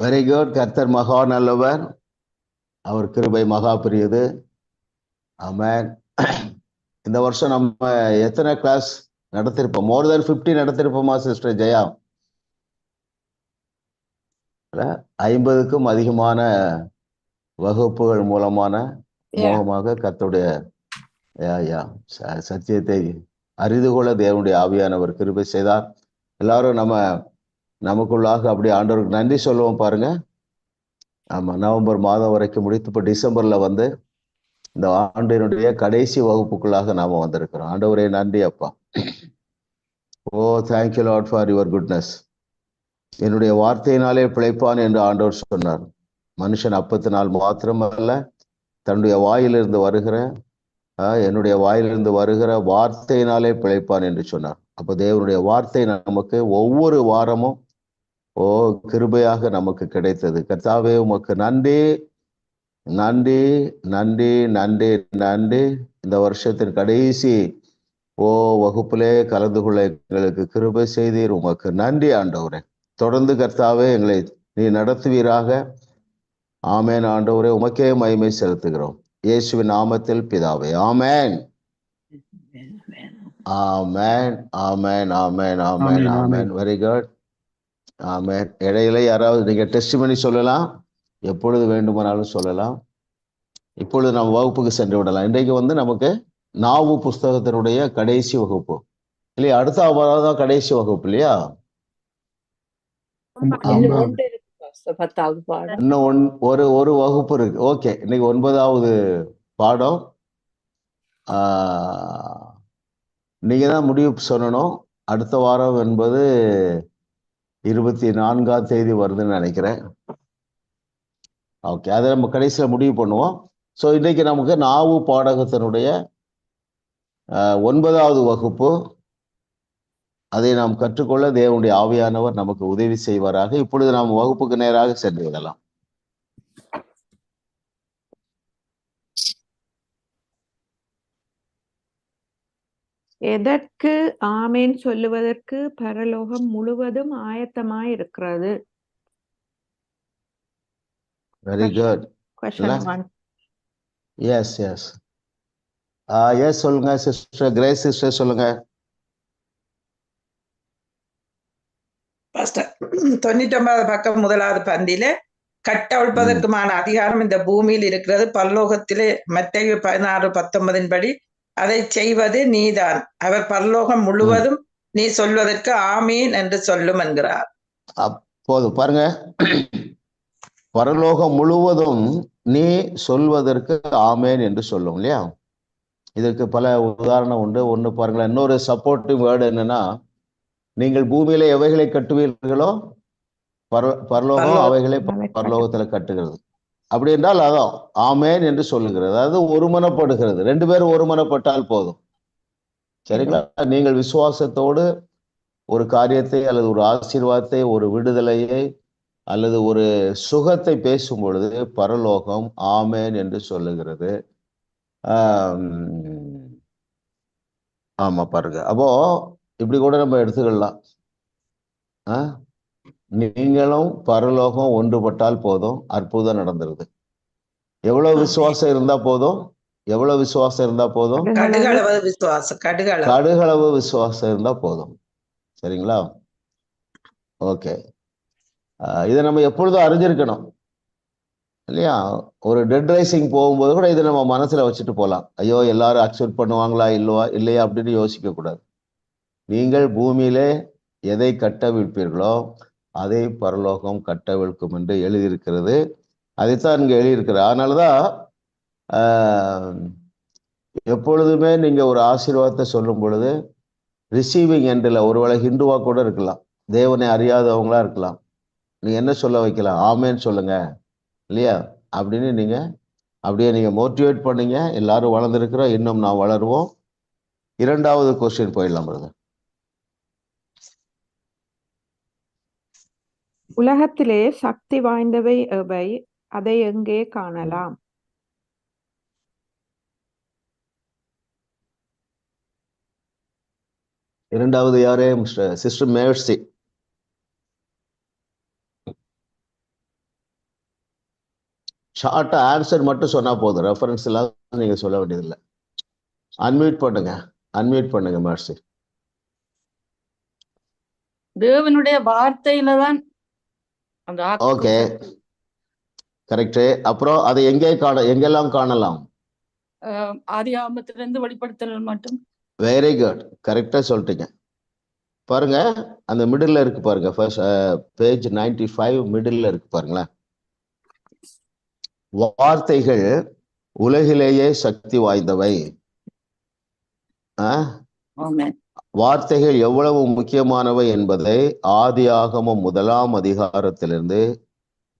Very good. கர்த்தர் மகா நல்லவர், அவர் கிருபை மகா பெரியது. ஆமென். இந்த வருஷம் நம்ம எத்தனை கிளாஸ் நடத்திருப்போம்? மோர் தென் 50 நடத்திருப்போமா சிஸ்டர் ஜெயா? 50க்கும் அதிகமான வகுப்புகள் மூலமான மூலமாக கர்த்தருடைய சத்தியத்தை அறிந்து கொள்ள தேவனுடைய ஆவியானவர் கிருபை செய்தார். எல்லாரும் நமக்குள்ளாக அப்படி ஆண்டவருக்கு நன்றி சொல்லுவோம் பாருங்க. ஆமா, நவம்பர் மாதம் வரைக்கும் முடித்து இப்போ டிசம்பர்ல வந்து இந்த ஆண்டினுடைய கடைசி வகுப்புக்குள்ளாக நாம வந்திருக்கிறோம். ஆண்டவரே நன்றி அப்பா. Oh thank you Lord for your goodness. என்னுடைய வார்த்தையினாலே பிழைப்பான் என்று ஆண்டவர் சொன்னார். மனுஷன் அப்பத்தினால் மாத்திரமல்ல, தன்னுடைய வாயிலிருந்து வருகிற என்னுடைய வாயிலிருந்து வருகிற வார்த்தையினாலே பிழைப்பான் என்று சொன்னார். அப்போ தேவனுடைய வார்த்தை நமக்கு ஒவ்வொரு வாரமும் கிருபையாக நமக்கு கிடைத்தது. கர்த்தாவே உமக்கு நன்றி நன்றி நன்றி நன்றி நன்றி. இந்த வருஷத்தின் கடைசி வகுப்பிலே கலந்து கொள்ள எங்களுக்கு கிருபை செய்தீர். உமக்கு நன்றி ஆண்டவரே. தொடர்ந்து கர்த்தாவே எங்களை நீ நடத்துவீராக. ஆமேன் ஆண்டவரே, உமக்கே மகிமை செலுத்துகிறோம் இயேசுவின் நாமத்தில் பிதாவே. ஆமேன் ஆமேன் ஆமேன் ஆமேன் ஆமேன் ஆமேன். Very good. ஆமேன். இடையில யாராவது நீங்க டெஸ்டிமனி சொல்லலாம், எப்பொழுது வேண்டுமானாலும் சொல்லலாம். இப்பொழுது நாம் வகுப்புக்கு சென்று விடலாம். இன்றைக்கு வந்து நமக்கு நாவு புஸ்தகத்தினுடைய கடைசி வகுப்பு இல்லையா? அடுத்த வாரம் தான் கடைசி வகுப்பு இல்லையா? இன்னும் ஒரு வகுப்பு இருக்கு. ஓகே, இன்னைக்கு 9வது பாடம். நீங்க தான் முடிவு சொல்லணும். அடுத்த வாரம் என்பது 24ஆம் தேதி வருதுன்னு நினைக்கிறேன். ஓகே, அதை நம்ம கடைசியில் முடிவு பண்ணுவோம். ஸோ இன்னைக்கு நமக்கு நாவு பாடகத்தினுடைய 9வது வகுப்பு. அதை நாம் கற்றுக்கொள்ள தேவனுடைய ஆவியானவர் நமக்கு உதவி செய்வாராக. இப்பொழுது நாம் வகுப்புக்கு நேராக சென்று விடலாம். எதற்கு ஆமேன் சொல்லுவதற்கு பரலோகம் முழுவதும் ஆயத்தமாய் இருக்கிறது. Very good. Yes yes yes சொல்லுங்க சிஸ்டர் கிரேஸ். சிஸ்டர் சொல்லுங்க. 99வது பக்கம் 1வது பந்தியில கட்டவிழ்ப்பதற்குமான அதிகாரம் இந்த பூமியில் இருக்கிறது, பரலோகத்திலே. மத்தேயு 16:19 படி அதை செய்வது நீதான். அவர் பரலோகம் முழுவதும் நீ சொல்வதற்கு ஆமீன் என்று சொல்லும் என்கிறார். அப்போது பாருங்க, பரலோகம் முழுவதும் நீ சொல்வதற்கு ஆமேன் என்று சொல்லும் இல்லையா? இதற்கு பல உதாரணம் உண்டு. ஒன்று பாருங்களேன், இன்னொரு சப்போர்ட்டிவ் வேர்டு என்னன்னா, நீங்கள் பூமியில எவைகளை கட்டுவீர்களோ பரலோகம் அவைகளை பரலோகத்துல கட்டுகிறது. அப்படி என்றால் அதான் ஆமேன் என்று சொல்லுகிறது. அதாவது ஒருமனப்படுகிறது. 2 பேரும் ஒருமனப்பட்டால் போதும். சரிங்களா? நீங்கள் விசுவாசத்தோடு ஒரு காரியத்தை அல்லது ஒரு ஆசீர்வாதத்தை, ஒரு விடுதலையை அல்லது ஒரு சுகத்தை பேசும் பொழுது பரலோகம் ஆமேன் என்று சொல்லுகிறது. ஆமா பாருங்க. அப்போ இப்படி கூட நம்ம எடுத்துக்கலாம். நீங்களும் பரலோகம் ஒன்றுபட்டால் போதும், அற்புதம் நடந்துருது. எவ்வளவு விசுவாசம் இருந்தா போதும்? எவ்வளவு விசுவாசம் இருந்தா போதும்? கடுகளவு விசுவாசம் இருந்தா போதும். சரிங்களா? ஓகே, இதை நம்ம எப்பொழுதும் அறிஞ்சிருக்கணும் இல்லையா? ஒரு டெட் ரைசிங் போகும்போது கூட இதை நம்ம மனசுல வச்சுட்டு போகலாம். ஐயோ எல்லாரும் அக்செப்ட் பண்ணுவாங்களா இல்லையா அப்படின்னு யோசிக்க கூடாது. நீங்கள் பூமியிலே எதை கட்டவிழ்ப்பீர்களோ அதை பரலோகம் கட்டவிழ்க்கும் என்று எழுதியிருக்கிறது. அதைத்தான் இங்கே எழுதியிருக்கிறார். அதனாலதான் எப்பொழுதுமே நீங்க ஒரு ஆசீர்வாதத்தை சொல்லும் பொழுது ரிசீவிங் எண்டில், ஒருவேளை ஹிந்துவா கூட இருக்கலாம், தேவனை அறியாதவங்களா இருக்கலாம், நீங்க என்ன சொல்ல வைக்கலாம்? ஆமேன்னு சொல்லுங்க இல்லையா? அப்படின்னு நீங்க அப்படியே நீங்க மோட்டிவேட் பண்ணீங்க. எல்லாரும் வளர்ந்துருக்கிறோம், இன்னும் நான் வளருவோம். 2வது கொஸ்டின் போயிடலாம் பிரதர். உலகத்திலே சக்தி வாய்ந்தவை எவை? அதை எங்கே காணலாம்? இரண்டாவது யாரே? Sister mercy. ஷார்ட்டா ஆன்சர் மட்டும் சொன்னா போதும், ரெஃபரன்ஸ் எல்லாம் நீங்க சொல்ல வேண்டியதில்லை. அன்மியூட் பண்ணுங்க மார்சி. தேவனுடைய வார்த்தையில தான் அந்த ஓகே, கரெக்ட். அப்புறம் அதை எங்கெல்லாம் காணலாம்? ஆதியாகமத்திலிருந்து வெளிப்படுத்தல் மட்டும். வெரி குட், கரெக்டா சொல்லிட்டீங்க. பாருங்க, அந்த மிடில் இருக்கு பாருங்க, ஃபர்ஸ்ட் பேஜ் 95 மிடில் இருக்கு பாருங்களேன். வார்த்தைகள் உலகிலேயே சக்தி வாய்ந்தவை. வார்த்தைகள் எவ்வளவு முக்கியமானவை என்பதை ஆதியாகமம் 1ஆம் அதிகாரத்திலிருந்து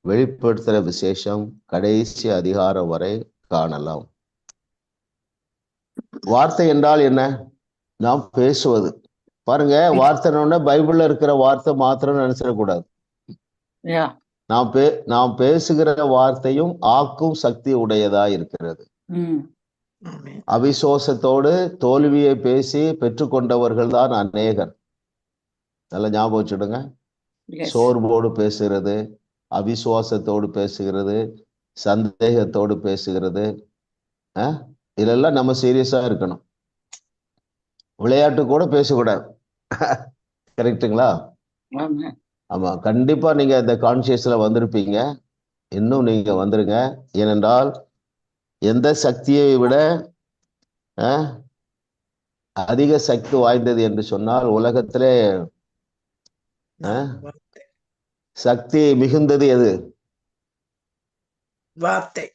வெளிப்படுத்துகிற விசேஷம் கடைசி அதிகாரம் வரை காணலாம். வார்த்தை என்றால் என்ன? நாம் பேசுவது. பாருங்க, வார்த்தை பைபிள்ல இருக்கிற வார்த்தை மாத்திரம் நினைச்சிடக்கூடாது. நாம் பேசுகிற வார்த்தையும் ஆக்கும் சக்தி உடையதா இருக்கிறது. அவிசுவாசத்தோடு தோல்வியை பேசி பெற்றுக்கொண்டவர்கள் தான் அநேகர். நல்லா ஞாபகம் வச்சுடுங்க. சோர்வோடு பேசுகிறது, அவிசுவாசத்தோடு பேசுகிறது, சந்தேகத்தோடு பேசுகிறது. இதெல்லாம் நம்ம சீரியஸா இருக்கணும். விளையாட்டு கூட பேசக்கூடாது. கரெக்டுங்களா? ஆமா, கண்டிப்பா நீங்க இந்த கான்சியஸ்ல வந்திருப்பீங்க. இன்னும் நீங்க வந்துருங்க. ஏனென்றால் எந்த சக்தியை விட அதிக சக்தி வாய்ந்தது என்று சொன்னால் உலகத்திலே சக்தி மிகுந்தது எது? வார்த்தை.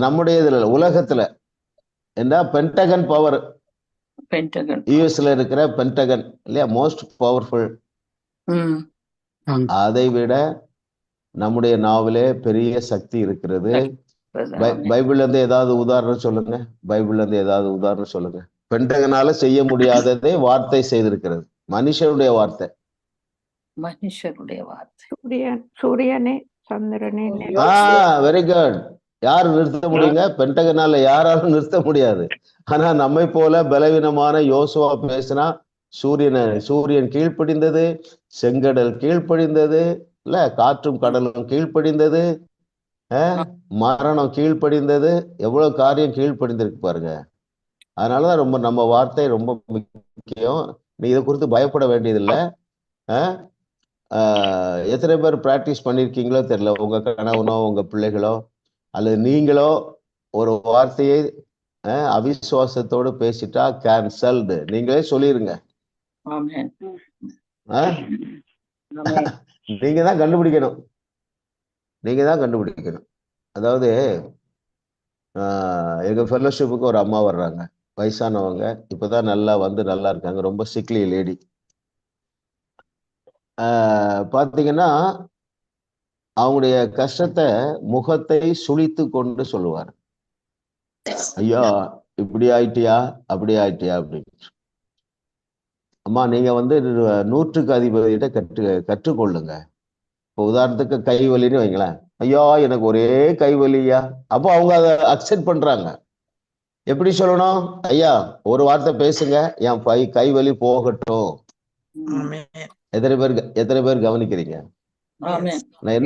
நம்முடைய இதுல உலகத்துல என்ன பென்டகன் பவர், யூஎஸ்ல இருக்கிற பென்டகன் இல்லையா, மோஸ்ட் பவர்ஃபுல். அதை விட நம்முடைய நாவிலே பெரிய சக்தி இருக்கிறது. பைபிள்ல இருந்து ஏதாவது உதாரணம் சொல்லுங்க. பைபிள்ல இருந்து ஏதாவது உதாரணம் சொல்லுங்க. பென்டகனால செய்ய முடியாததை வார்த்தை செய்திருக்கிறது. மனுஷனுடைய வார்த்தை. சூரியனே சந்திரனே. Very good. யாரு நிறுத்த முடியுங்க? பென்டகனால யாராலும் நிறுத்த முடியாது. ஆனா நம்மை போல பலவீனமான யோசுவா பேசினா சூரியன் கீழ்ப்படிந்தது, செங்கடல் கீழ்ப்படிந்தது, இல்ல காற்றும் கடலும் கீழ்ப்படிந்தது, மரணம் கீழ்ப்படிந்தது. எவ்வளவு காரியம் கீழ்ப்படிந்திருக்கு பாருங்க. அதனாலதான் ரொம்ப நம்ம வார்த்தை ரொம்ப முக்கியம். நீ இதை குறித்து பயப்பட வேண்டியதில்லை. எத்தனை பேர் பிராக்டிஸ் பண்ணிருக்கீங்களோ தெரியல. உங்க கணவனோ உங்க பிள்ளைகளோ அல்லது நீங்களோ ஒரு வார்த்தையை அவிசுவாசத்தோடு பேசிட்டா கேன்சல்டு. நீங்களே சொல்லிருங்க. நீங்க தான் கண்டுபிடிக்கணும். அதாவது எங்க ஃபெல்லோஷிப்புக்கு ஒரு அம்மா வர்றாங்க, வயசானவங்க. இப்பதான் நல்லா இருக்காங்க. ரொம்ப சிக்லி லேடி. பாத்தீங்கன்னா அவங்களுடைய கஷ்டத்தை முகத்தை சுழித்து கொண்டு சொல்லுவார். ஐயா இப்படி ஆயிட்டியா, அப்படி ஆயிட்டியா அப்படின்னு. அம்மா நீங்க 100க்கு அதிபதியிட்ட கற்றுக்கொள்ளுங்க. இப்போ உதாரணத்துக்கு கைவலின்னு வைங்களேன். ஐயா எனக்கு ஒரே கைவலியா. அப்போ அவங்க அதை அக்செப்ட் பண்றாங்க. எப்படி சொல்லணும்? ஐயா ஒரு வார்த்தை பேசுங்க, என் கைவலி போகட்டும். எத்தனை பேர் கவனிக்கிறீங்க? நான்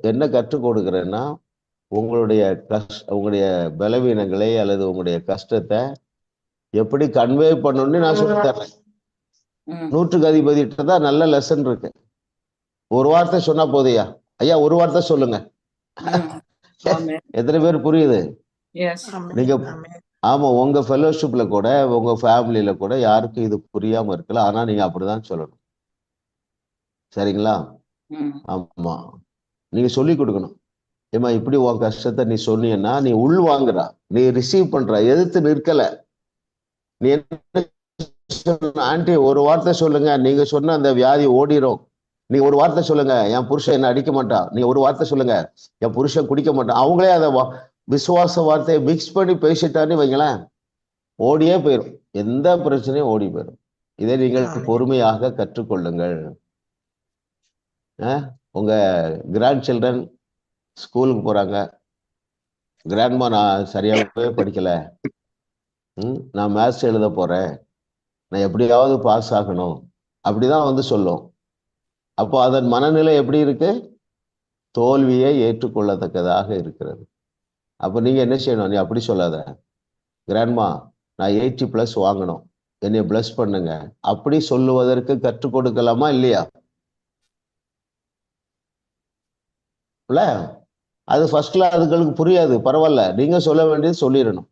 என்ன கற்றுக் கொடுக்கிறேன்னா, உங்களுடைய பலவீனங்களை அல்லது உங்களுடைய கஷ்டத்தை எப்படி கன்வே பண்ணணும்னு நான் சொல்லி தர்றேன். 100க்கு அதிபதிட்ட தான் நல்ல லெசன் இருக்கு. ஒரு வார்த்தை சொன்னா போதையா, ஐயா ஒரு வார்த்தை சொல்லுங்க. எத்தனை பேர் புரியுது? நீங்க ஆமா, உங்க ஃபெலோஷிப்ல கூட உங்க ஃபேமிலியில கூட யாருக்கும் இது புரியாம இருக்கலாம். ஆனா நீங்க அப்படிதான் சொல்லணும். சரிங்களா? ஆமா, நீங்க சொல்லி கொடுக்கணும். ஏமா இப்படி உன் கஷ்டத்தை நீ சொன்னீங்கன்னா நீ உள் வாங்குறா, நீ ரிசீவ் பண்ற, எதிர்த்து நிற்கல. நீ என்ன ஆண்டி ஒரு வார்த்தை சொல்லுங்க, நீங்க சொன்ன அந்த வியாதி ஓடிரும். நீ ஒரு வார்த்தை சொல்லுங்க, என் புருஷன் என்ன அடிக்க மாட்டான். நீ ஒரு வார்த்தை சொல்லுங்க, என் புருஷன் குடிக்க மாட்டான். அவங்களே அதை விசுவாச வார்த்தையை மிக்ஸ் பண்ணி பேசிட்டான்னு வைங்களேன், ஓடியே போயிடும். எந்த பிரச்சனையும் ஓடி போயிடும். இதை நீங்கள் பொறுமையாக கற்றுக்கொள்ளுங்கள். உங்க கிராண்ட் சில்ட்ரன் ஸ்கூலுக்கு போறாங்க. கிராண்ட்மா நான் சரியாகவே படிக்கல, நான் மேத்ஸ் எழுத போறேன், நான் எப்படியாவது பாஸ் ஆகணும், அப்படிதான் சொல்லும். அப்போ அதன் மனநிலை எப்படி இருக்கு? தோல்வியை ஏற்றுக்கொள்ளத்தக்கதாக இருக்கிறது. அப்ப நீங்க என்ன செய்யணும்? நீ அப்படி சொல்லாத, கிராண்ட்மா நான் 80+ வாங்கணும், என்னை பிளஸ் பண்ணுங்க, அப்படி சொல்லுவதற்கு கற்றுக் கொடுக்கலாமா இல்லையா? இல்ல, அது ஃபர்ஸ்ட்ல அதுகளுக்கு புரியாது, பரவாயில்ல, நீங்க சொல்ல வேண்டியது சொல்லிடணும்.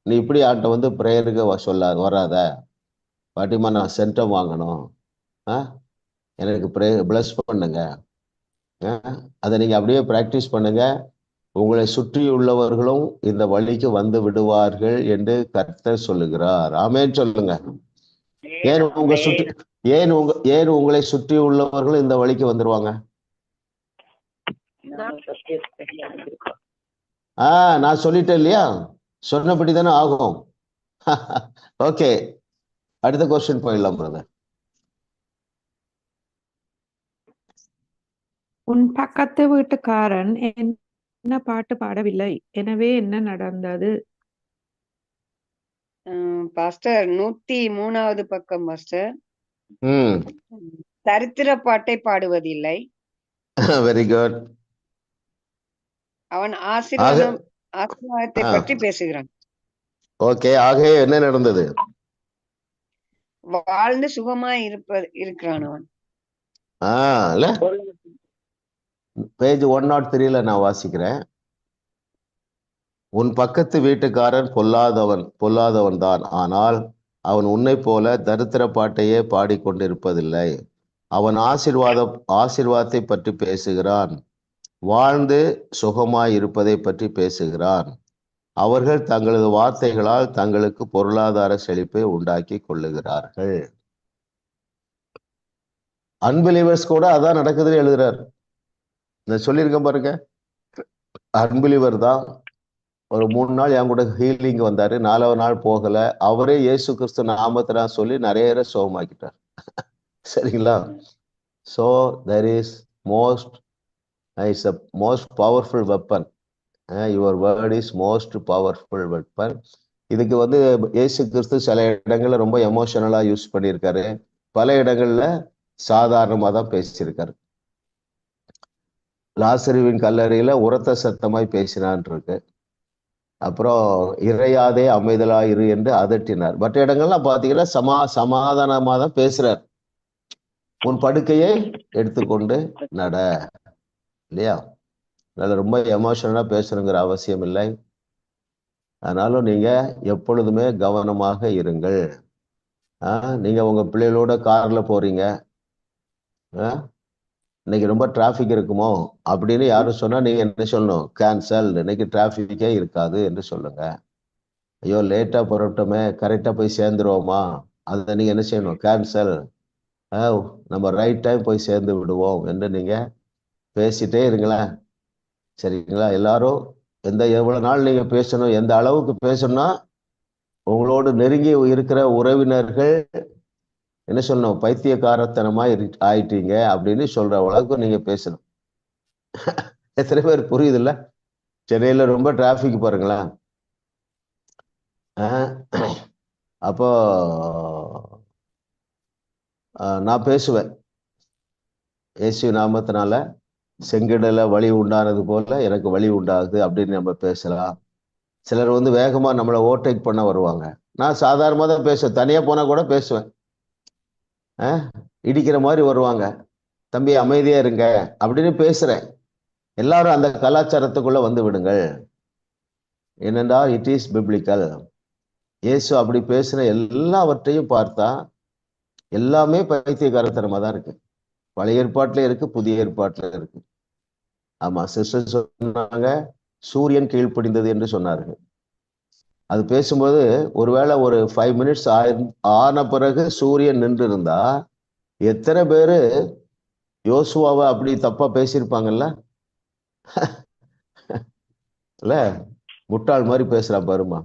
நீ இப்படி ஆட்ட வந்து ப்ரேயருக்கு வராத பாட்டிமா, நான் சென்டம் வாங்கணும், எனக்கு பிளஸ் பண்ணுங்க. அதை நீங்க அப்படியே பிராக்டிஸ் பண்ணுங்க. உங்களை சுற்றி உள்ளவர்களும் இந்த வழிக்கு வந்து விடுவார்கள் என்று கர்த்தர் சொல்லுகிறார். ஆமென் சொல்லுங்க. ஏன் உங்களை சுற்றி உள்ளவர்களும் இந்த வழிக்கு வந்துருவாங்க? நான் சொல்லிட்டேன் இல்லையா, சொன்னபடி தானே ஆகும். ஓகே, அடுத்த கொஸ்டின் போயிடலாம் பிரதர். உன் பக்கத்து வீட்டுக்காரன் என்ன பாட்டு பாடவில்லை, எனவே என்ன நடந்தது? பாஸ்டர் 103வது பக்கம் பாஸ்டர். ம், சரித்திர பாட்டை பாடுவதில்லை. Very good. அவன் ஆசீர்வாதத்தை பற்றி பேசுகிறான். ஓகே, ஆக என்ன நடந்தது? வாழ்ந்து சுகமாய் இருக்கிறான் அவன். இல்ல, பேஜ் 103ல நான் வாசிக்கிறேன். உன் பக்கத்து வீட்டுக்காரன் பொல்லாதவன் தான், ஆனால் அவன் உன்னை போல தரித்திர பாட்டையே பாடிக்கொண்டிருப்பதில்லை. அவன் ஆசீர்வாதத்தை பற்றி பேசுகிறான், வாழ்ந்து சுகமாய் இருப்பதை பற்றி பேசுகிறான். அவர்கள் தங்களது வார்த்தைகளால் தங்களுக்கு பொருளாதார செழிப்பை உண்டாக்கி கொள்ளுகிறார்கள். அன்பிலீவர்ஸ் கூட அதான் நடக்குதுன்னு எழுதுறாரு. நான் சொல்லியிருக்கேன் பாருங்க, அன்பிலீவர் தான் ஒரு 3 நாள் என் கூட ஹீலிங் வந்தாரு, 4வது நாள் போகல, அவரே இயேசு கிறிஸ்து நாமத்தை சொல்லி நிறைய பேரை சுகமாக்கிட்டார். சரிங்களா? So there is most powerful weapon. Your word is most powerful weapon. இதுக்கு வந்து இயேசு கிறிஸ்து சில இடங்கள்ல ரொம்ப எமோஷனலா யூஸ் பண்ணியிருக்காரு, பல இடங்கள்ல சாதாரணமா தான் பேசியிருக்காரு. லாசருவின் கல்லறையில உரத்த சத்தமாய் பேசினான் இருக்கு. அப்புறம் இறையாதே அமைதலாயிரு என்று அதட்டினார். மற்ற இடங்கள்லாம் பாத்தீங்கன்னா சமாதானமா தான் பேசுறார். உன் படுக்கையை எடுத்துக்கொண்டு நட, இல்லையா? அதனால ரொம்ப எமோஷனலா பேசணுங்கிற அவசியம் இல்லை. அதனாலும் நீங்க எப்பொழுதுமே கவனமாக இருங்கள். நீங்க உங்க பிள்ளைகளோட கார்ல போறீங்க, இன்னைக்கு ரொம்ப டிராஃபிக் இருக்குமோ அப்படின்னு யாரும் சொன்னா நீங்க என்ன சொல்லணும்? கேன்சல், இன்னைக்கு டிராஃபிக்கே இருக்காது என்று சொல்லுங்க. ஐயோ லேட்டா புறப்பட்டோமே, கரெக்டா போய் சேர்ந்துருவோமா, அதை நீங்க என்ன செய்யணும்? கேன்சல், நம்ம ரைட் டைம் போய் சேர்ந்து விடுவோம் என்று நீங்க பேசிட்டே இருங்களேன். சரிங்களா? எல்லாரும் எவ்வளவு நாள் நீங்க பேசணும், எந்த அளவுக்கு பேசணும்னா உங்களோடு நெருங்கி இருக்கிற உறவினர்கள் என்ன சொல்லணும்? பைத்தியக்காரத்தனமா ஆயிட்டீங்க அப்படின்னு சொல்ற அளவுக்கு நீங்க பேசணும். எத்தனை பேர் புரியுது இல்ல? சென்னையில ரொம்ப டிராபிக் பாருங்களேன். அப்போ நான் பேசுவேன், இயேசு நாமத்தினால செங்கடல வழி உண்டானது போல எனக்கு வழி உண்டாகுது அப்படின்னு நம்ம பேசலாம். சிலர் வந்து வேகமா நம்மளை ஓவர்டேக் பண்ண வருவாங்க, நான் சாதாரணமா தான் பேசுவேன், தனியா போனா கூட பேசுவேன். இடிக்கிற மாதிரி வருவாங்க, தம்பி அமைதியா இருங்க அப்படின்னு பேசுறேன். எல்லாரும் அந்த கலாச்சாரத்துக்குள்ள வந்து விடுங்கள். ஏனென்றால் இட் இஸ் பிப்ளிக்கல். இயேசு அப்படி பேசுன எல்லாவற்றையும் பார்த்தா எல்லாமே பைத்தியக்காரத்தனமா தான் இருக்கு. பழைய ஏற்பாட்டுல இருக்கு, புதிய ஏற்பாட்டுல இருக்கு. ஆமா, சிஸ்டர் சொன்னாங்க சூரியன் கீழ்ப்படிந்தது என்று சொன்னார்கள். அது பேசும்போது ஒருவேளை ஒரு 5 மினிட்ஸ் ஆன பிறகு சூரியன் நின்று இருந்தா எத்தனை பேரு யோசுவாவை அப்படி தப்பா பேசியிருப்பாங்கல்ல? இல்ல, முட்டாள் மாதிரி பேசுறான் பாருமா,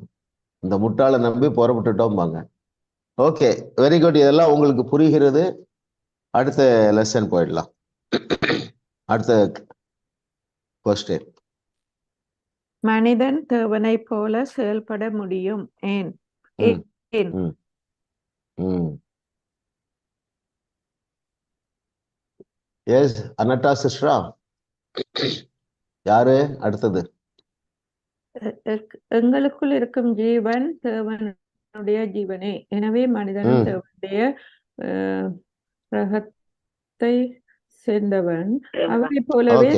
இந்த முட்டாளை நம்பி புறப்பட்டுட்டோம்பாங்க. Okay, very good. இதெல்லாம் உங்களுக்கு புரிகிறது. அடுத்த லெசன் போயிடலாம். அடுத்த கொஸ்டின். மனிதன் தேவனை போல செயல்பட முடியும், ஏன்? எஸ், அனட்டா சிஸ்டரா? யாரு அடுத்தது? எங்களுக்குள் இருக்கும் ஜீவன் தேவனுடைய ஜீவனே, எனவே மனிதனும் தேவனுடைய ரகத்தை சேர்ந்தவன், அவரை போலவே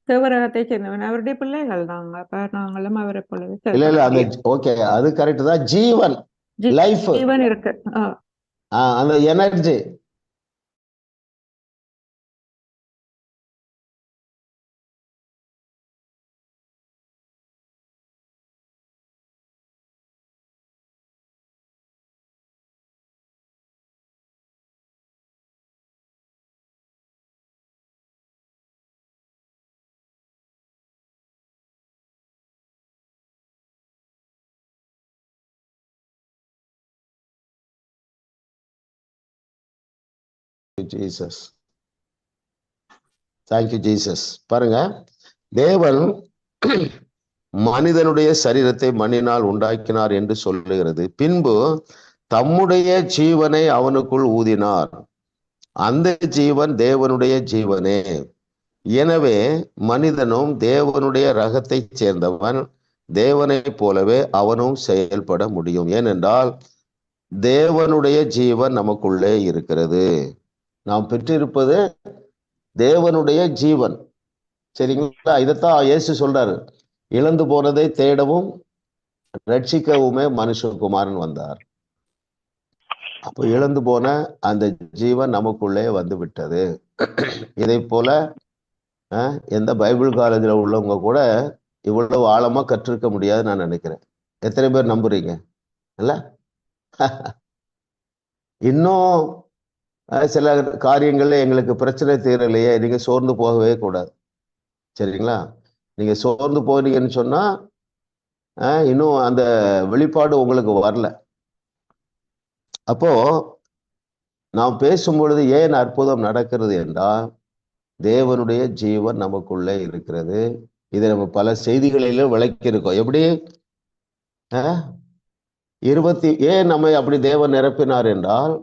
தேவரகத்தை சேர்ந்தவன். அவருடைய பிள்ளைகள் நாங்க, அப்ப நாங்களும் அவரை போலவே. இல்ல அந்த ஓகே, அது கரெக்ட் தான். ஜீவன், லைஃப், ஜீவன் இருக்கு, அந்த எனர்ஜி. Jesus, thank you Jesus. பாருங்க, தேவன் மனிதனுடைய சரீரத்தை மண்ணினால் உண்டாக்கினார் என்று சொல்லுகிறது. பின்பு தம்முடைய ஜீவனை அவனுக்குள் ஊதினார். அந்த ஜீவன் தேவனுடைய ஜீவனே. எனவே மனிதனும் தேவனுடைய ரகத்தை சேர்ந்தவன், தேவனை போலவே அவனும் செயல்பட முடியும். ஏனென்றால் தேவனுடைய ஜீவன் நமக்குள்ளே இருக்கிறது. நாம் பெற்றிருப்பது தேவனுடைய ஜீவன். சரிங்களா? இதைத்தான் இயேசு சொல்றாரு, இழந்து போனதை தேடவும் ரட்சிக்கவுமே மனுஷகுமாரன் வந்தார். அப்போ இழந்து போன அந்த ஜீவன் நமக்குள்ளே வந்து விட்டது. இதை போல எந்த பைபிள் காலேஜில் உள்ளவங்க கூட இவ்வளவு ஆழமா கற்றிருக்க முடியாது நான் நினைக்கிறேன். எத்தனை பேர் நம்புறீங்க? இல்ல இன்னும் சில காரியங்கள்ல எங்களுக்கு பிரச்சனை தீரலையே, நீங்க சோர்ந்து போகவே கூடாது. சரிங்களா? நீங்க சோர்ந்து போனீங்கன்னு சொன்னா இன்னும் அந்த வெளிப்பாடு உங்களுக்கு வரல. அப்போ நாம் பேசும் பொழுது ஏன் அற்புதம் நடக்கிறது என்றால் தேவனுடைய ஜீவன் நமக்குள்ளே இருக்கிறது. இதை நம்ம பல செய்திகளிலும் விளக்கி இருக்கோம். எப்படி ஏன் நம்மை அப்படி தேவன் நிரப்பினார் என்றால்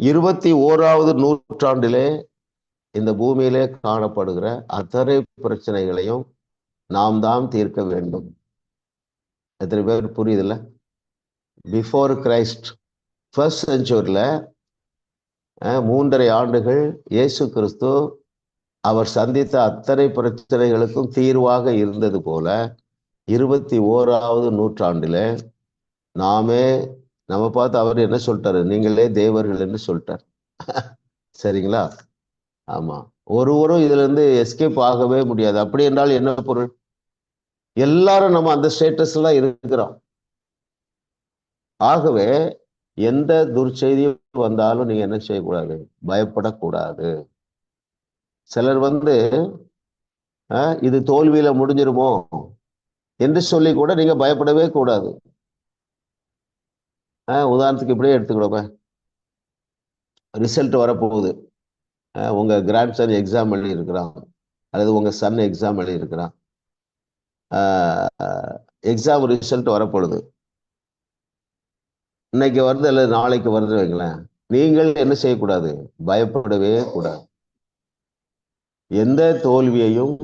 21வது நூற்றாண்டிலே இந்த பூமியிலே காணப்படுகிற அத்தனை பிரச்சனைகளையும் நாம் தான் தீர்க்க வேண்டும். எத்தனை பேர் புரியுதுல்ல? பிஃபோர் கிரைஸ்ட், ஃபர்ஸ்ட் செஞ்சுரியில் 3.5 ஆண்டுகள் இயேசு கிறிஸ்து அவர் சந்தித்த அத்தனை பிரச்சனைகளுக்கும் தீர்வாக இருந்தது போல 21வது நூற்றாண்டிலே நம்ம பார்த்து அவர் என்ன சொல்லிட்டாரு? நீங்களே தேவர்கள் என்று சொல்லிட்டார். சரிங்களா? ஆமா, ஒருவரும் இதுல இருந்து எஸ்கேப் ஆகவே முடியாது. அப்படி என்றால் என்ன பொருள்? எல்லாரும் நம்ம அந்த ஸ்டேட்டஸ்ல இருக்கிறோம். ஆகவே எந்த துர்ச்செய்தி வந்தாலும் நீங்க என்ன செய்யக்கூடாது? பயப்படக்கூடாது. சிலர் இது தோல்வியில முடிஞ்சிருமோ என்று சொல்லி கூட நீங்க பயப்படவே கூடாது. உதாரணத்துக்கு இப்படியே எடுத்துக்கிடுங்க, ரிசல்ட் வரப்போகுது. உங்க கிராண்ட் சன் எக்ஸாம் எழுதி இருக்கிறான், அல்லது உங்க சன் எக்ஸாம் எழுதி இருக்கிறான். எக்ஸாம் ரிசல்ட் வரப்போகுது, இன்னைக்கு வருது அல்லது நாளைக்கு வருது வைங்களேன். நீங்கள் என்ன செய்யக்கூடாது? பயப்படவே கூடாது. எந்த தோல்வியையும்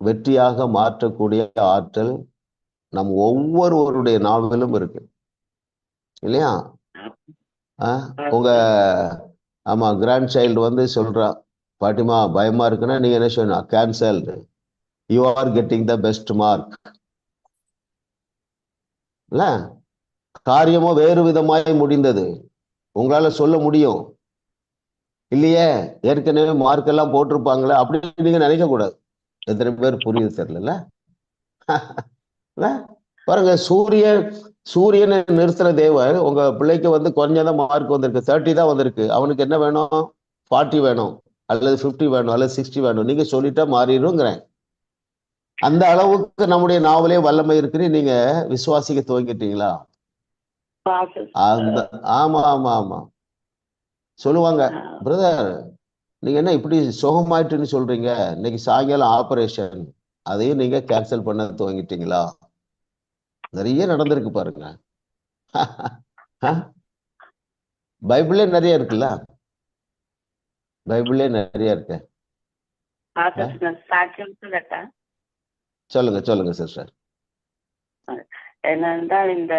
வெற்றியாக மாற்றக்கூடிய ஆற்றல் நம் ஒவ்வொருவருடைய நாவிலும் இருக்கு, இல்லையா? உங்க ஆமா கிராண்ட் சைல்டு சொல்றா, பாட்டிமா பயமா இருக்குன்னா நீங்க என்ன சொல்லணும்? Cancel, you are getting the best mark. இல்ல, காரியமோ வேறு விதமாய் முடிந்தது, உங்களால சொல்ல முடியும் இல்லையே, ஏற்கனவே மார்க் எல்லாம் போட்டிருப்பாங்களே, அப்படி நீங்க நினைக்க கூடாது. எத்தனை பேர் புரியுது தெரியல? பாருங்க, சூரியனை நிறுத்துற தேவன் உங்க பிள்ளைக்கு கொஞ்சம் மார்க் வந்திருக்கு, 30 தான் வந்திருக்கு. அவனுக்கு என்ன வேணும்? 40 வேணும், அல்லது 50 வேணும், அல்லது 60 வேணும். நீங்க சொல்லிட்டா மாறிடுங்கிறேன். அந்த அளவுக்கு நம்முடைய நாவலே வல்லமை இருக்குன்னு நீங்க விசுவாசிக்க துவங்கிட்டீங்களா? ஆமா ஆமா ஆமா சொல்லுவாங்க, பிரதர் நீங்க என்ன இப்படி சுகமாயிட்டுன்னு சொல்றீங்க, இன்னைக்கு சாயங்காலம் ஆபரேஷன், அதையும் நீங்க கேன்சல் பண்ண துவங்கிட்டீங்களா? நிறைய நடந்திருக்கு பாருங்க. பைபிளே நிறைய இருக்குல்ல, பைபிளே நிறைய இருக்கு. சாட்சியம் சொல்லட்டா? சொல்லுங்க சொல்லுங்க சிஸ்டர். என்னென்றால் இந்த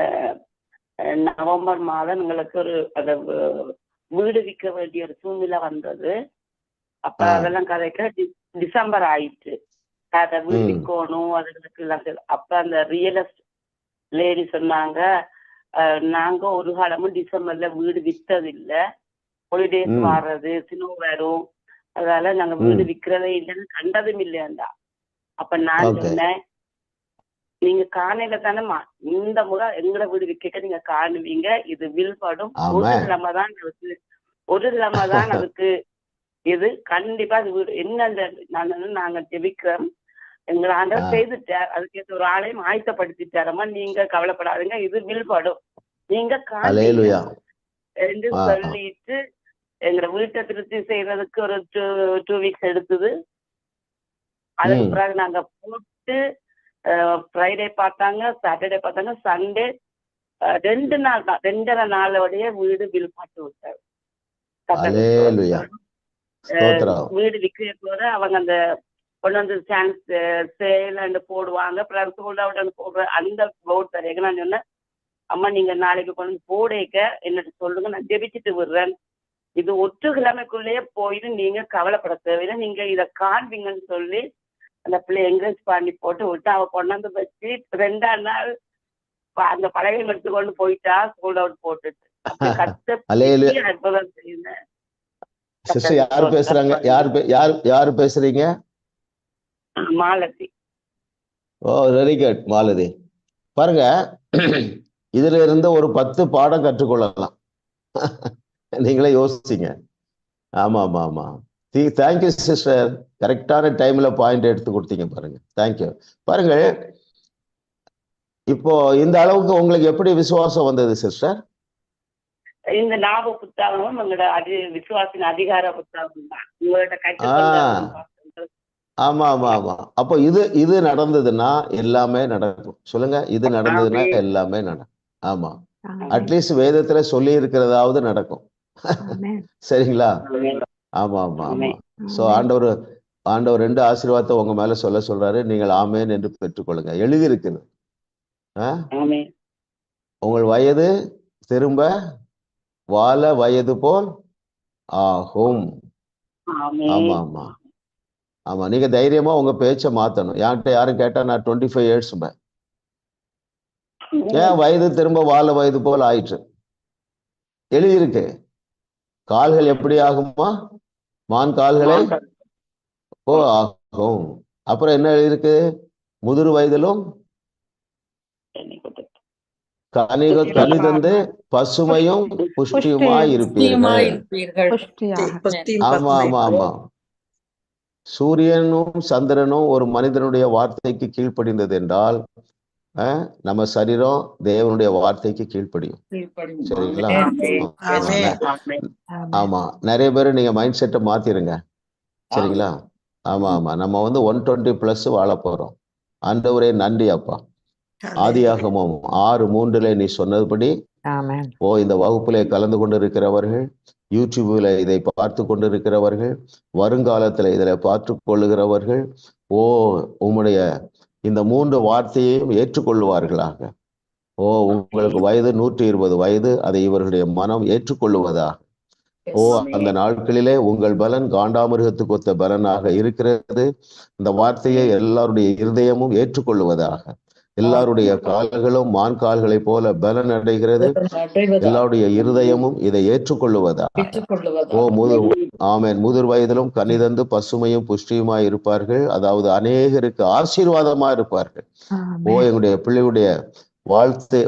நவம்பர் மாதம் எங்களுக்கு ஒரு அதை வீடு விற்க வேண்டிய ஒரு சூழ்நிலை வந்தது. அப்ப அதெல்லாம் கதைக்க டிசம்பர் ஆயிடுச்சு. அதை வீடு விற்கணும் அதுக்கு. அப்ப அந்த ரியல் லேடி சொன்னாங்க, நாங்க ஒரு காலமும் டிசம்பர்ல வீடு வித்ததில்லை, ஹாலிடேஸ் வர்றது சினோ வரும், அதனால நாங்க வீடு விற்கிறதே இல்லைன்னு கண்டதும் இல்லையாண்டா. அப்ப நான் சொன்னேன், நீங்க காணையில தானேம்மா இந்த முறை எங்களை வீடு விற்க நீங்க காணுவீங்க, இது வில்படும். ஒரு கிழமை தான் அதுக்கு இது கண்டிப்பா அது வீடு என்ன நாங்க ஜெபிக்கிறோம், எங்களை ஆண்டவர் செய்துட்டார், அதுக்கு ஒரு ஆளையும் ஆயத்தப்படுத்திட்டாரம்மா, நீங்க கவலைப்படாதீங்க, இது வில்படும், நீங்க காணுவீங்க என்று சொல்லிட்டு எங்களை வீட்டை திருப்தி செய்யறதுக்கு ஒரு 2 வீக்ஸ் எடுத்தது. அதுக்கு பிறகு நாங்க போட்டு ஃப்ரைடே பார்த்தாங்க, சாட்டர்டே பார்த்தாங்க, சண்டே 2 நாள் தான், 2.5 நாளோடைய வீடு பில் பாட்டு விட்டாரு. வீடு விற்கிற போது அவங்க அந்த கொண்டு வந்து சேல் போடுவாங்க, போடுற அந்த போர்டு தரேங்க. நான் சொன்னேன், அம்மா நீங்க நாளைக்கு கொண்டு வந்து போடேக்க என்னட்டு சொல்லுங்க, நான் ஜெபிச்சுட்டு விடுறேன், இது ஒற்று கிழமைக்குள்ளேயே போயிட்டு நீங்க கவலைப்பட தேவையில்லை, நீங்க இதை காண்பீங்கன்னு சொல்லி அந்த பிள்ளை என்கரேஜ் பண்ணி போட்டு விட்டு அவ கொண்டாந்து வச்சு 2ஆம் நாள் அந்த பழகையும் எடுத்துக்கொண்டு போயிட்டா ஸ்கூல் அவுட் போட்டுட்டு. அற்புதம் செய்யுங்க. யாரு பேசுறாங்க? யாரு பேசுறீங்க? மாலதி. ஓ வெரி குட் மாலதி. பாருங்க, இதுல இருந்து ஒரு 10 பாடம் கற்றுக்கொள்ளலாம். நீங்களே யோசிச்சீங்க. ஆமா ஆமா ஆமா. தேங்க்யூ சிஸ்டர், கரெக்டான டைம்ல பாயிண்ட் எடுத்து கொடுத்தீங்க பாருங்க. தேங்க்யூ. பாருங்க, இப்போ இந்த அளவுக்கு உங்களுக்கு எப்படி விசுவாசம் வந்தது சிஸ்டர்? இந்த ஞாபக புத்தகமும் உங்களோட விசுவாசின் அதிகார புத்தகம் தான் உங்கள்கிட்ட. ஆமா ஆமா ஆமா. அப்போ இது நடந்ததுன்னா எல்லாமே நடக்கும். சொல்லுங்க, இது நடந்ததுன்னா எல்லாமே நடக்கும். ஆமா, அட்லீஸ்ட் வேதத்துல சொல்லி இருக்கிறதாவது நடக்கும். சரிங்களா? ஆமா ஆமா ஆமா. சோ ஆண்டவர் 2 ஆசீர்வாதத்தை உங்க மேல சொல்றாரு. நீங்கள் ஆமேன் என்று பெற்றுக்கொள்ளுங்க. எழுதி இருக்குது, உங்கள் வயது திரும்ப வாழ வயது போல் ஆகும். ஆமா ஆமா ஆமா. நீங்க தைரியமா உங்க பேச்ச மாத்தணும். யாரும் கேட்டா நான் 25 இயர்ஸ் ஏன் வயது திரும்ப வாழ வயது போல் ஆயிற்று எழுதியிருக்கு. கால்கள் எப்படி ஆகுமா? மான் கால்களை ஆகும். அப்புறம் என்ன எழுதியிருக்கு? முதிர் வயதிலும் கனி தந்து பசுமையும் புஷ்டியுமாய் இருப்பீர்கள். ஆமா ஆமா ஆமா. சூரியனும் சந்திரனும் ஒரு மனிதனுடைய வார்த்தைக்கு கீழ்ப்படிந்தது என்றால் நம்ம சரீரம் தேவனுடைய வார்த்தைக்கு கீழ்ப்படியும். சரிங்களா? ஆமா. நிறைய பேர் நீங்க மைண்ட் செட்டை மாத்திருங்க. சரிங்களா? ஆமா ஆமா. நம்ம 120+ வாழ போறோம். ஆண்டவரே நன்றி அப்பா. ஆதியாகமம் 6:3 நீ சொன்னதுபடி இந்த வகுப்பிலே கலந்து கொண்டிருக்கிறவர்கள், யூடியூப்ல இதை பார்த்து கொண்டிருக்கிறவர்கள், வருங்காலத்துல இதில் பார்த்து கொள்ளுகிறவர்கள் உம்முடைய இந்த 3 வார்த்தையையும் ஏற்றுக்கொள்வார்களாக. உங்களுக்கு வயது 120 வயது, அதை இவர்களுடைய மனம் ஏற்றுக்கொள்ளுவதாக. அந்த நாட்களிலே உங்கள் பலன் காண்டாமிருகத்துக்கு ஒத்த பலனாக இருக்கிறது. இந்த வார்த்தையை எல்லாருடைய இருதயமும் ஏற்றுக்கொள்ளுவதாக. எல்லாருடைய கால்களும் மான் கால்களை போல பலன் அடைகிறது. எல்லாருடைய இருதயமும் இதை ஏற்றுக்கொள்ளுவதாக. ஆமென். முதிர் வயதிலும் கனிதந்து பசுமையும் புஷ்டியுமாய் இருப்பார்கள். அதாவது அநேகருக்கு ஆசீர்வாதமா இருப்பார்கள். எங்களுடைய பிள்ளையுடைய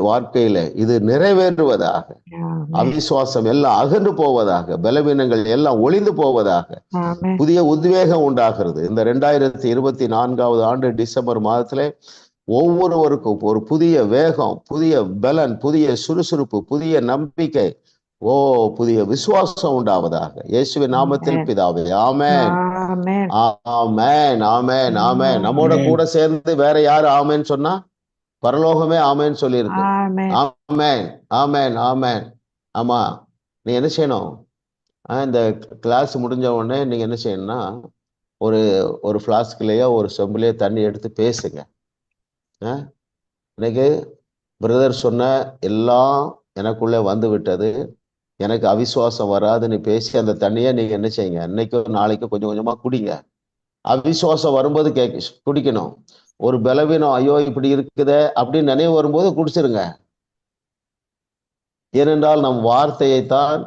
வாழ்க்கையில இது நிறைவேறுவதாக. அவிசுவாசம் எல்லாம் அகன்று போவதாக. பலவீனங்கள் எல்லாம் ஒளிந்து போவதாக. புதிய உத்வேகம் உண்டாகிறது. இந்த 2024ஆவது ஆண்டு டிசம்பர் மாதத்துல ஒவ்வொருவருக்கும் ஒரு புதிய வேகம், புதிய பலன், புதிய சுறுசுறுப்பு, புதிய நம்பிக்கை, புதிய விசுவாசம் உண்டாவதாக. இயேசுவின் நாமத்தில் பிதாவே. ஆமென் ஆமென் ஆமென் ஆமென். நம்மோட கூட சேர்ந்து வேற யாரு ஆமென் சொன்னா? பரலோகமே ஆமென் சொல்லியிருக்கு. ஆமென் ஆமென் ஆமென். ஆமா. நீ என்ன செய்யணும்? இந்த கிளாஸ் முடிஞ்ச உடனே நீங்க என்ன செய்யணும்னா, ஒரு ஒரு ஃப்ளாஸ்க்லேயோ ஒரு செம்புலையோ தண்ணி எடுத்து பேசுங்க. இன்னைக்கு பிரதர் சொன்ன எல்லாம் எனக்குள்ளே வந்து விட்டது, எனக்கு அவிசுவாசம் வராதுன்னு பேசி அந்த தண்ணியை நீங்க என்ன செய்யுங்க, இன்னைக்கோ நாளைக்கோ கொஞ்சம் கொஞ்சமா குடிங்க. அவிசுவாசம் வரும்போது குடிக்கணும். ஒரு பலவீனம், ஐயோ இப்படி இருக்குதே அப்படின்னு நினைவு வரும்போது குடிச்சிருங்க. ஏனென்றால் நம் வார்த்தையைத்தான்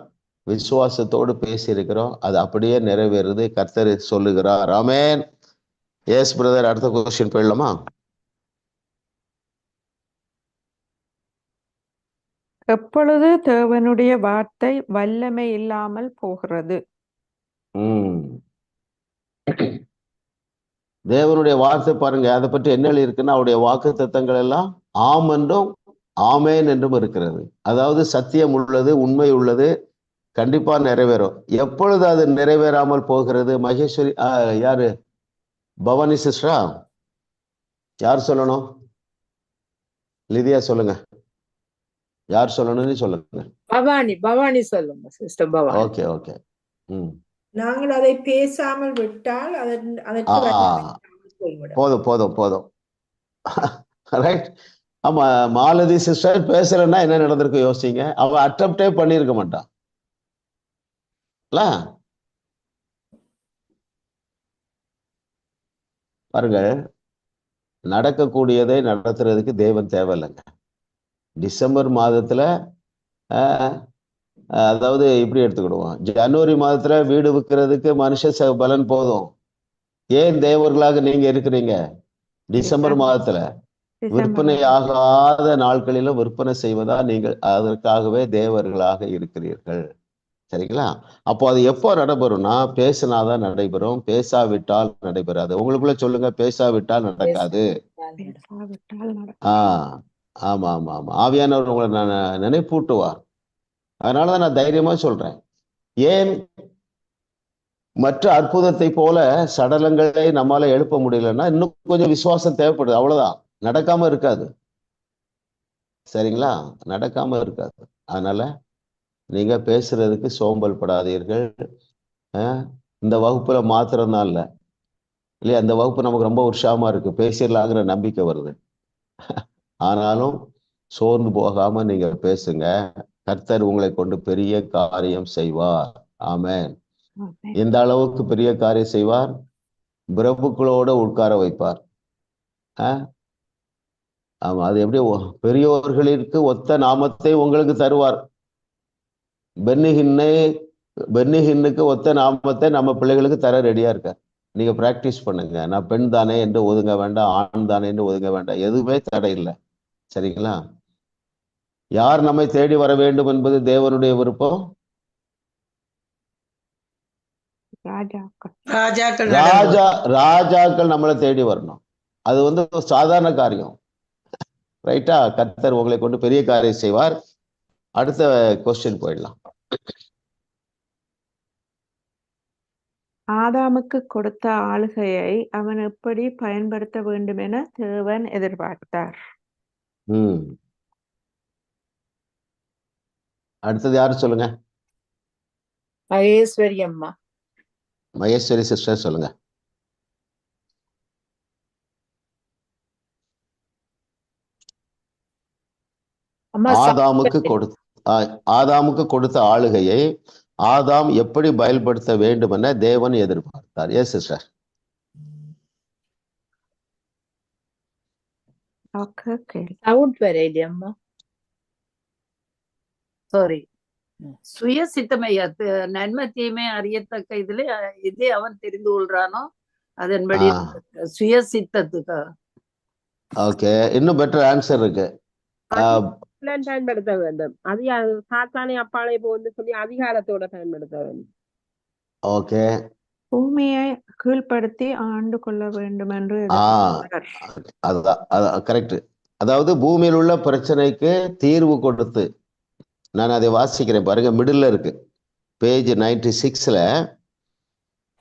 விசுவாசத்தோடு பேசியிருக்கிறோம், அது அப்படியே நிறைவேறுது. கர்த்தர் சொல்லுகிறார். ஆமென். எஸ் பிரதர், அடுத்த கொஸ்டின் போயிடலாமா? எப்பொழுது தேவனுடைய வார்த்தை வல்லமை இல்லாமல் போகிறது? தேவனுடைய வார்த்தை பாருங்க, அதை பற்றி என்ன இருக்குன்னா, அவருடைய வாக்கு தத்தங்கள் எல்லாம் ஆம் என்றும் ஆமேன் என்றும் இருக்கிறது. அதாவது சத்தியம் உள்ளது, உண்மை உள்ளது, கண்டிப்பா நிறைவேறும். எப்பொழுது அது நிறைவேறாமல் போகிறது? மகேஸ்வரி யாரு, பவானி சிஸ்டரா, யார் சொல்லணும்? லிதியா சொல்லுங்க, யார் சொல்லணும்னு சொல்லுங்க. பவானி சொல்லுங்க சிஸ்டர் பவானி. Okay okay. நாங்கள் அதை பேசாமல் விட்டால் போதும் போதும் போதும். ரைட். ஆமா, மாலதி சிஸ்டர் பேசலன்னா என்ன நடந்திருக்கு யோசிங்க. அவ அட்டம்ப்டே பண்ணிருக்க மாட்டான். பாருங்க, நடக்கக்கூடியதை நடத்துறதுக்கு தேவன் தேவையில்லைங்க. டிசம்பர் மாதத்துல அதாவது இப்படி எடுத்துக்கிடுவோம், ஜனவரி மாதத்துல வீடு விற்கிறதுக்கு மனுஷ பலன் போதும். ஏன் தேவர்களாக நீங்க இருக்கிறீங்க? டிசம்பர் மாதத்துல விற்பனை ஆகாத நாட்களிலும் விற்பனை செய்வதா நீங்கள் அதற்காகவே தேவர்களாக இருக்கிறீர்கள். சரிங்களா? அப்போ அது எப்போ நடைபெறும்னா, பேசினாதான் நடைபெறும், பேசாவிட்டால் நடைபெறாது. உங்களுக்குள்ள சொல்லுங்க, பேசாவிட்டால் நடக்காது. ஆமா ஆமா ஆமா, ஆவியானவர் உங்களை நான் நினைப்பூட்டுவார். அதனாலதான் நான் தைரியமா சொல்றேன். ஏன் மற்ற அற்புதத்தை போல சடலங்களை நம்மால எழுப்ப முடியலன்னா, இன்னும் கொஞ்சம் விசுவாசம் தேவைப்படுது, அவ்வளவுதான். நடக்காம இருக்காது. சரிங்களா? நடக்காம இருக்காது. அதனால நீங்க பேசுறதுக்கு சோம்பல் படாதீர்கள். இந்த வகுப்புல மாத்திரம்தான் இல்லை இல்லையா, அந்த வகுப்பு நமக்கு ரொம்ப உற்சாகமா இருக்கு, பேசிடலாங்கிற நம்பிக்கை வருது. ஆனாலும் சோர்ந்து போகாம நீங்க பேசுங்க. கர்த்தர் உங்களை கொண்டு பெரிய காரியம் செய்வார். ஆமென். எந்த அளவுக்கு பெரிய காரியம் செய்வார்? பிரபுக்களோட உட்கார வைப்பார். ஆமா, அது எப்படி? பெரியோர்களுக்கு ஒத்த நாமத்தை உங்களுக்கு தருவார். பென்னிஹின்னுக்கு ஒத்த நாமத்தை நம்ம பிள்ளைகளுக்கு தர ரெடியா இருக்கார். நீங்க பிராக்டிஸ் பண்ணுங்க. நான் பெண் தானே என்று ஒதுங்க வேண்டாம், ஆண் தானே என்று ஒதுங்க வேண்டாம், எதுவுமே தடை இல்லை. சரிங்களா? யார் நம்மை தேடி வர வேண்டும் என்பது தேவனுடைய விருப்பம். ராஜாக்கள் நம்மளை தேடி வரணும். அது ஒரு சாதாரண காரியம். ரைட்டா? கர்த்தர் உங்களை கொண்டு பெரிய காரியம் செய்வார். அடுத்த கொஸ்டின் போயிடலாம். ஆதாமுக்கு கொடுத்த ஆளுகையை அவன் எப்படி பயன்படுத்த வேண்டும் என தேவன் எதிர்பார்த்தார். அடுத்தது யாரு சொல்லுங்க? மகேஸ்வரி அம்மா. மகேஸ்வரி சிஸ்டர் சொல்லுங்க. ஆதாமுக்கு கொடுத்த ஆளுகையை ஆதாம் எப்படி பயன்படுத்த வேண்டும் என தேவன் எதிர்பார்த்தார். Yes sister. சாரி, சுயசித்தமை நன்மை தீமை அறியத்தக்க இதே அவன் தெரிந்து கொள்றானோ அதன்படி சுயசித்தத்துக்கு. ஓகே, இன்னும் பெட்டர் ஆன்சர் இருக்கு. பயன்படுத்த வேண்டும். சாத்தானே அப்பாலை போன்னு சொல்லி அதிகாரத்தோட பயன்படுத்த வேண்டும். ஓகே, பூமியை கீழ்ப்படுத்தி ஆண்டு கொள்ள வேண்டும் என்று. அதுதான் கரெக்ட். அதாவது பூமியில் உள்ள பிரச்சனைக்கு தீர்வு கொடுத்து, நான் அதை வாசிக்கிறேன் பாருங்க, மிடில் இருக்கு, பேஜ் 96ல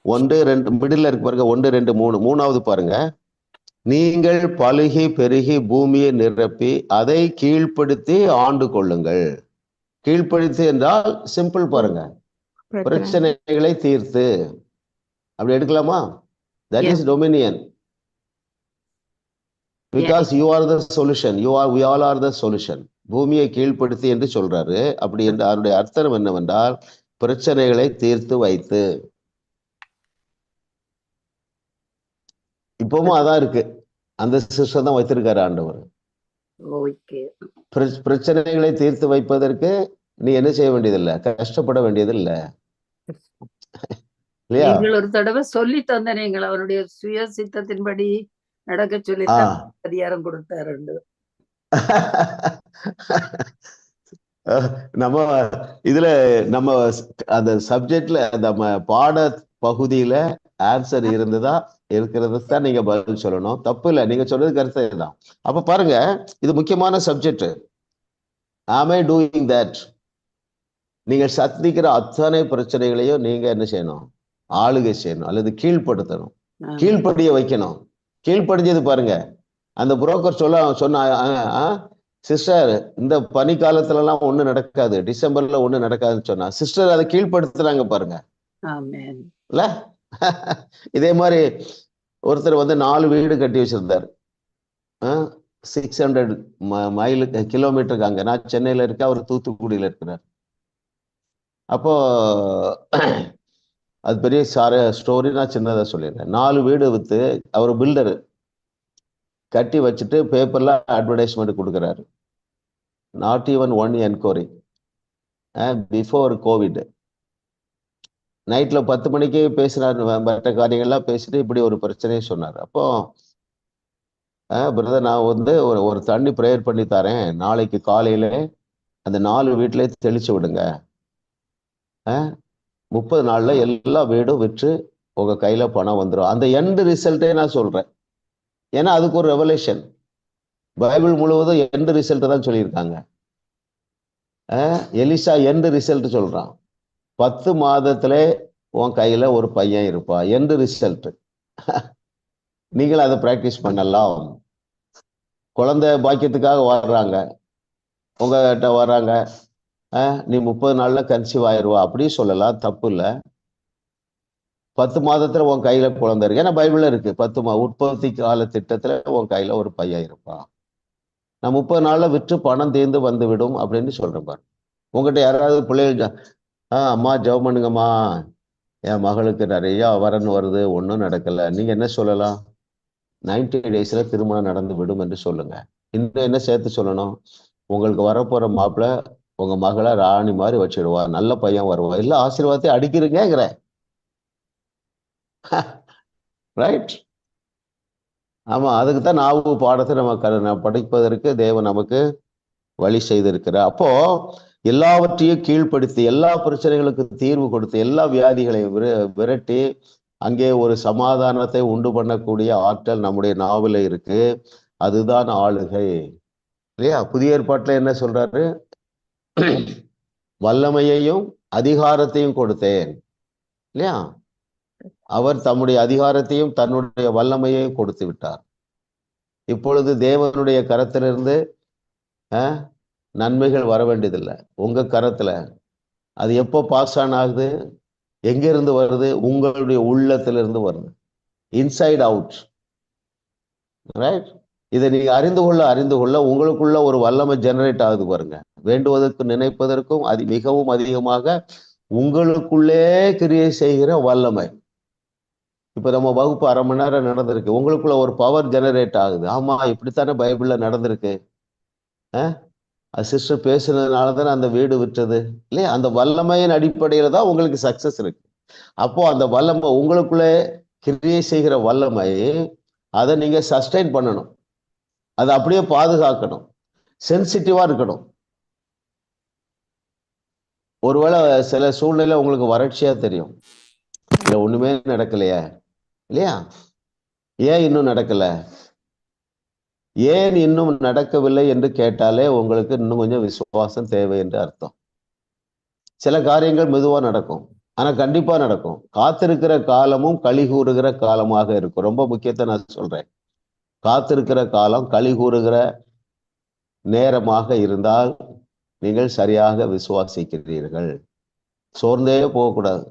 1, 2 மிடில் இருக்கு பாருங்க, 1, 2, 3, மூணாவது பாருங்க. நீங்கள் பலுகி பெருகி பூமியை நிரப்பி அதை கீழ்ப்படுத்தி ஆண்டு கொள்ளுங்கள். கீழ்ப்படுத்தி என்றால் சிம்பிள் பாருங்க, பிரச்சனைகளை தீர்த்து. அப்படி எடுக்கலாமா? That Yeah. is dominion. Because you are the solution. We all are the solution. பூமியை கீழ்ப்படுத்தி என்று சொல்றாரு. அப்படி என்று அதனுடைய அர்த்தம் என்னவென்றால் பிரச்சனைகளை தீர்த்து வைத்து. இப்பவும் அதான் இருக்கு. அந்த சிஸ்டம் தான் வைத்திருக்காரு ஆண்டவர். ஓகே. பிரச்சனைகளை தீர்த்து வைப்பதற்கு நீ என்ன செய்ய வேண்டியதில்லை, கஷ்டப்பட வேண்டியதில்லை. இல்லையா? நீங்கள் ஒரு தடவை சொல்லி தந்த நீங்கள் அவருடைய சுய சித்தத்தின்படி நடக்க சொல்லி அதிகாரம் கொடுத்தாரு. நம்ம இதுல நம்ம அந்த சப்ஜெக்ட்ல நம்ம பாட பகுதியில ஆன்சர் இருந்ததா இருக்கிறது தான் நீங்க பதில் சொல்லணும். தப்பு இல்லை, நீங்க சொல்றது கருத்து தான். அப்ப பாருங்க, இது முக்கியமான சப்ஜெக்ட். ஆம் ஐ டூயிங் தட்? நீங்கள் சந்திக்கிற அத்தனை பிரச்சனைகளையும் நீங்க என்ன செய்யணும், ஆளுகை செய்யணும் அல்லது கீழ்ப்படுத்தணும், கீழ்ப்படிய வைக்கணும். கீழ்ப்படிஞ்சது பாருங்க, அந்த புரோக்கர் சொன்ன சிஸ்டர் இந்த பனி காலத்துல எல்லாம் ஒண்ணு நடக்காது, டிசம்பர்ல ஒண்ணு நடக்காதுன்னு சொன்னா சிஸ்டர் அதை கீழ்ப்படுத்துறாங்க பாருங்க. இல்ல இதே மாதிரி ஒருத்தர் 4 வீடு கட்டி வச்சிருந்தார் 600 கிலோமீட்டருக்கு. அங்க நான் சென்னையில இருக்கேன், அவர் தூத்துக்குடியில இருக்கிறார். அப்போ அது பெரிய ஸ்டோரி, நான் சின்னதா சொல்லிடுறேன். 4 வீடு வித்து அவர் பில்டரு கட்டி வச்சுட்டு பேப்பர்ல அட்வர்டைஸ்மெண்ட் கொடுக்குறாரு. Not even one enquiry before Covid. நைட்ல 10 மணிக்கே பேசினார், மற்ற காரியங்கள்லாம் பேசிட்டு இப்படி ஒரு பிரச்சனையை சொன்னார். அப்போ பிரதர் நான் ஒரு தண்ணி ப்ரேயர் பண்ணி தரேன், நாளைக்கு காலையில அந்த 4 வீட்டிலே தெளிச்சு விடுங்க, 30 நாள்ல எல்லா வீடும் விற்று உங்க கையில பணம் வந்துடும். அந்த எண்ட் ரிசல்ட்டே நான் சொல்றேன். ஏன்னா அதுக்கு ஒரு ரெவலேஷன். பைபிள் முழுவதும் எண்ட் ரிசல்ட் தான் சொல்லியிருக்காங்க. எலிசா எண்ட் ரிசல்ட் சொல்றான். 10 மாதத்துல உன் கையில ஒரு பையன் இருப்பா, எண்ட் ரிசல்ட். நீங்கள் அதை பிராக்டிஸ் பண்ணலாம். குழந்தை பாக்கியத்துக்காக வர்றாங்க, உங்ககிட்ட வர்றாங்க, நீ 30 நாள்ல கன்சீவ் ஆயிடுவா, அப்படி சொல்லலாம், தப்பு இல்லை. 10 மாதத்துல உன் கையில குழந்தை இருக்கு. ஏன்னா பைபிள்ல இருக்கு, 10 உற்பத்தி கால திட்டத்துல உன் கையில ஒரு பையன் இருப்பான். நான் 30 நாள்ல விற்று பணம் தீர்ந்து வந்து விடும் அப்படின்னு சொல்றேன் பாரு. உங்ககிட்ட யாராவது பிள்ளைகள் அம்மா ஜெபம் பண்ணுங்கம்மா, என் மகளுக்கு நிறைய வரன் வருது, ஒன்றும் நடக்கல, நீங்க என்ன சொல்லலாம்? 90 டேஸ்ல திருமணம் நடந்து விடும் என்று சொல்லுங்க. இன்னும் என்ன சேர்த்து சொல்லணும்? உங்களுக்கு வரப்போற மாப்பிள்ள உங்க மகளை ராணி மாதிரி வச்சிடுவா, நல்ல பையன் வருவா. இல்ல ஆசீர்வாதத்தை அடிக்கிறீங்கிற ரைட்? ஆமா, அதுக்கு தான் நாவு பாடத்தை நம்ம படிப்பதற்கு தேவன் நமக்கு வழி செய்திருக்கிறார். அப்போ எல்லாவற்றையும் கீழ்ப்படுத்தி, எல்லா பிரச்சனைகளுக்கு தீர்வு கொடுத்து, எல்லா வியாதிகளையும் விரட்டி அங்கே ஒரு சமாதானத்தை உண்டு பண்ணக்கூடிய ஆற்றல் நம்முடைய நாவல இருக்கு. அதுதான் ஆளுகை, இல்லையா? புதிய ஏற்பாட்டுல என்ன சொல்றாரு? வல்லமையையும் அதிகாரத்தையும் கொடுத்தேன், இல்லையா? அவர் தம்முடைய அதிகாரத்தையும் தன்னுடைய வல்லமையையும் கொடுத்து விட்டார். இப்பொழுது தேவனுடைய கரத்திலிருந்து நன்மைகள் வர வேண்டியதில்லை, உங்க கரத்துல. அது எப்போ பாஸ் ஆன் ஆகுது? எங்கிருந்து வருது? உங்களுடைய உள்ளத்திலிருந்து வருது, இன்சைட் அவுட், ரைட்? இதை நீங்க அறிந்து கொள்ள உங்களுக்குள்ள ஒரு வல்லமை ஜெனரேட் ஆகுது பாருங்க. வேண்டுவதற்கு நினைப்பதற்கும் மிகவும் அதிகமாக உங்களுக்குள்ளே கிரியை செய்கிற வல்லமை. இப்ப நம்ம வகுப்பு 1/2 மணி நேரம் நடந்திருக்கு, உங்களுக்குள்ள ஒரு பவர் ஜெனரேட் ஆகுது. ஆமா, இப்படித்தானே பைபிள்ல நடந்திருக்கு, சிஸ்டர் பேசுனதுனால தானே அந்த வீடு விற்றது, இல்லையா? அந்த வல்லமையின் அடிப்படையில தான் உங்களுக்கு சக்சஸ் இருக்கு. அப்போ அந்த வல்லமை உங்களுக்குள்ளே கிரியை செய்கிற வல்லமை, அதை நீங்க சஸ்டைன் பண்ணணும், அதை அப்படியே பாதுகாக்கணும், சென்சிட்டிவா இருக்கணும். ஒருவேளை சில சூழ்நிலை உங்களுக்கு வறட்சியா தெரியும், இல்ல ஒண்ணுமே நடக்கலையா, இல்லையா? ஏன் இன்னும் நடக்கல, ஏன் இன்னும் நடக்கவில்லை என்று கேட்டாலே உங்களுக்கு இன்னும் கொஞ்சம் விசுவாசம் தேவை என்று அர்த்தம். சில காரியங்கள் மெதுவா நடக்கும், ஆனா கண்டிப்பா நடக்கும். காத்திருக்கிற காலமும் களி கூறுகிற காலமாக இருக்கும். ரொம்ப முக்கியத்தை நான் சொல்றேன். காத்திருக்கிற காலம் களி கூறுகிற நேரமாக இருந்தால் நீங்கள் சரியாக விசுவாசிக்கிறீர்கள். சோர்ந்தே போகக்கூடாது.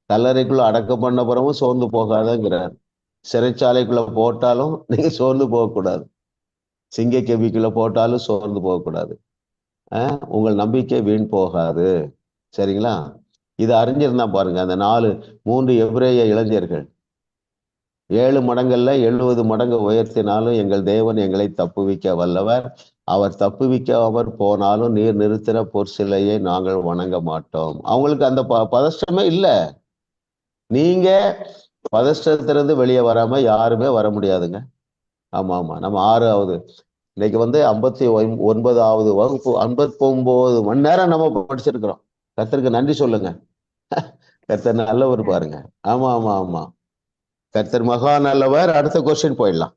கல்லறைக்குள்ள அடக்கம் பண்ண பிறகும் சோர்ந்து போகாதங்கிறார். சிறைச்சாலைக்குள்ள போட்டாலும் நீங்க சோர்ந்து போகக்கூடாது. சிங்க கெபிக்குள்ள போட்டாலும் சோர்ந்து போகக்கூடாது. உங்கள் நம்பிக்கை வீண் போகாது. சரிங்களா? இது அறிஞ்சிருந்தா பாருங்க, அந்த 3 எபிரேய இளைஞர்கள் 7 மடங்கள்ல 70 மடங்கு உயர்த்தினாலும் எங்கள் தேவன் எங்களை தப்புவிக்க வல்லவர். அவர் தப்புவிக்காமல் போனாலும் நீர் நிறுத்தின பொற்சிலையை நாங்கள் வணங்க மாட்டோம். அவங்களுக்கு அந்த பதஷ்டமே இல்லை. நீங்க பதஷ்டத்திலிருந்து வெளியே வராம யாருமே வர முடியாதுங்க. ஆமா ஆமா, நம்ம 6வது இன்னைக்கு 59வது வகுப்பு, 59 மணி நேரம் நம்ம படிச்சிருக்கிறோம். கர்த்தருக்கு நன்றி சொல்லுங்க. கர்த்தர் நல்லவர் பாருங்க. ஆமா ஆமா ஆமா, கர்த்தர் மகா நல்லவர். அடுத்த கொஸ்டின் போயிடலாம்.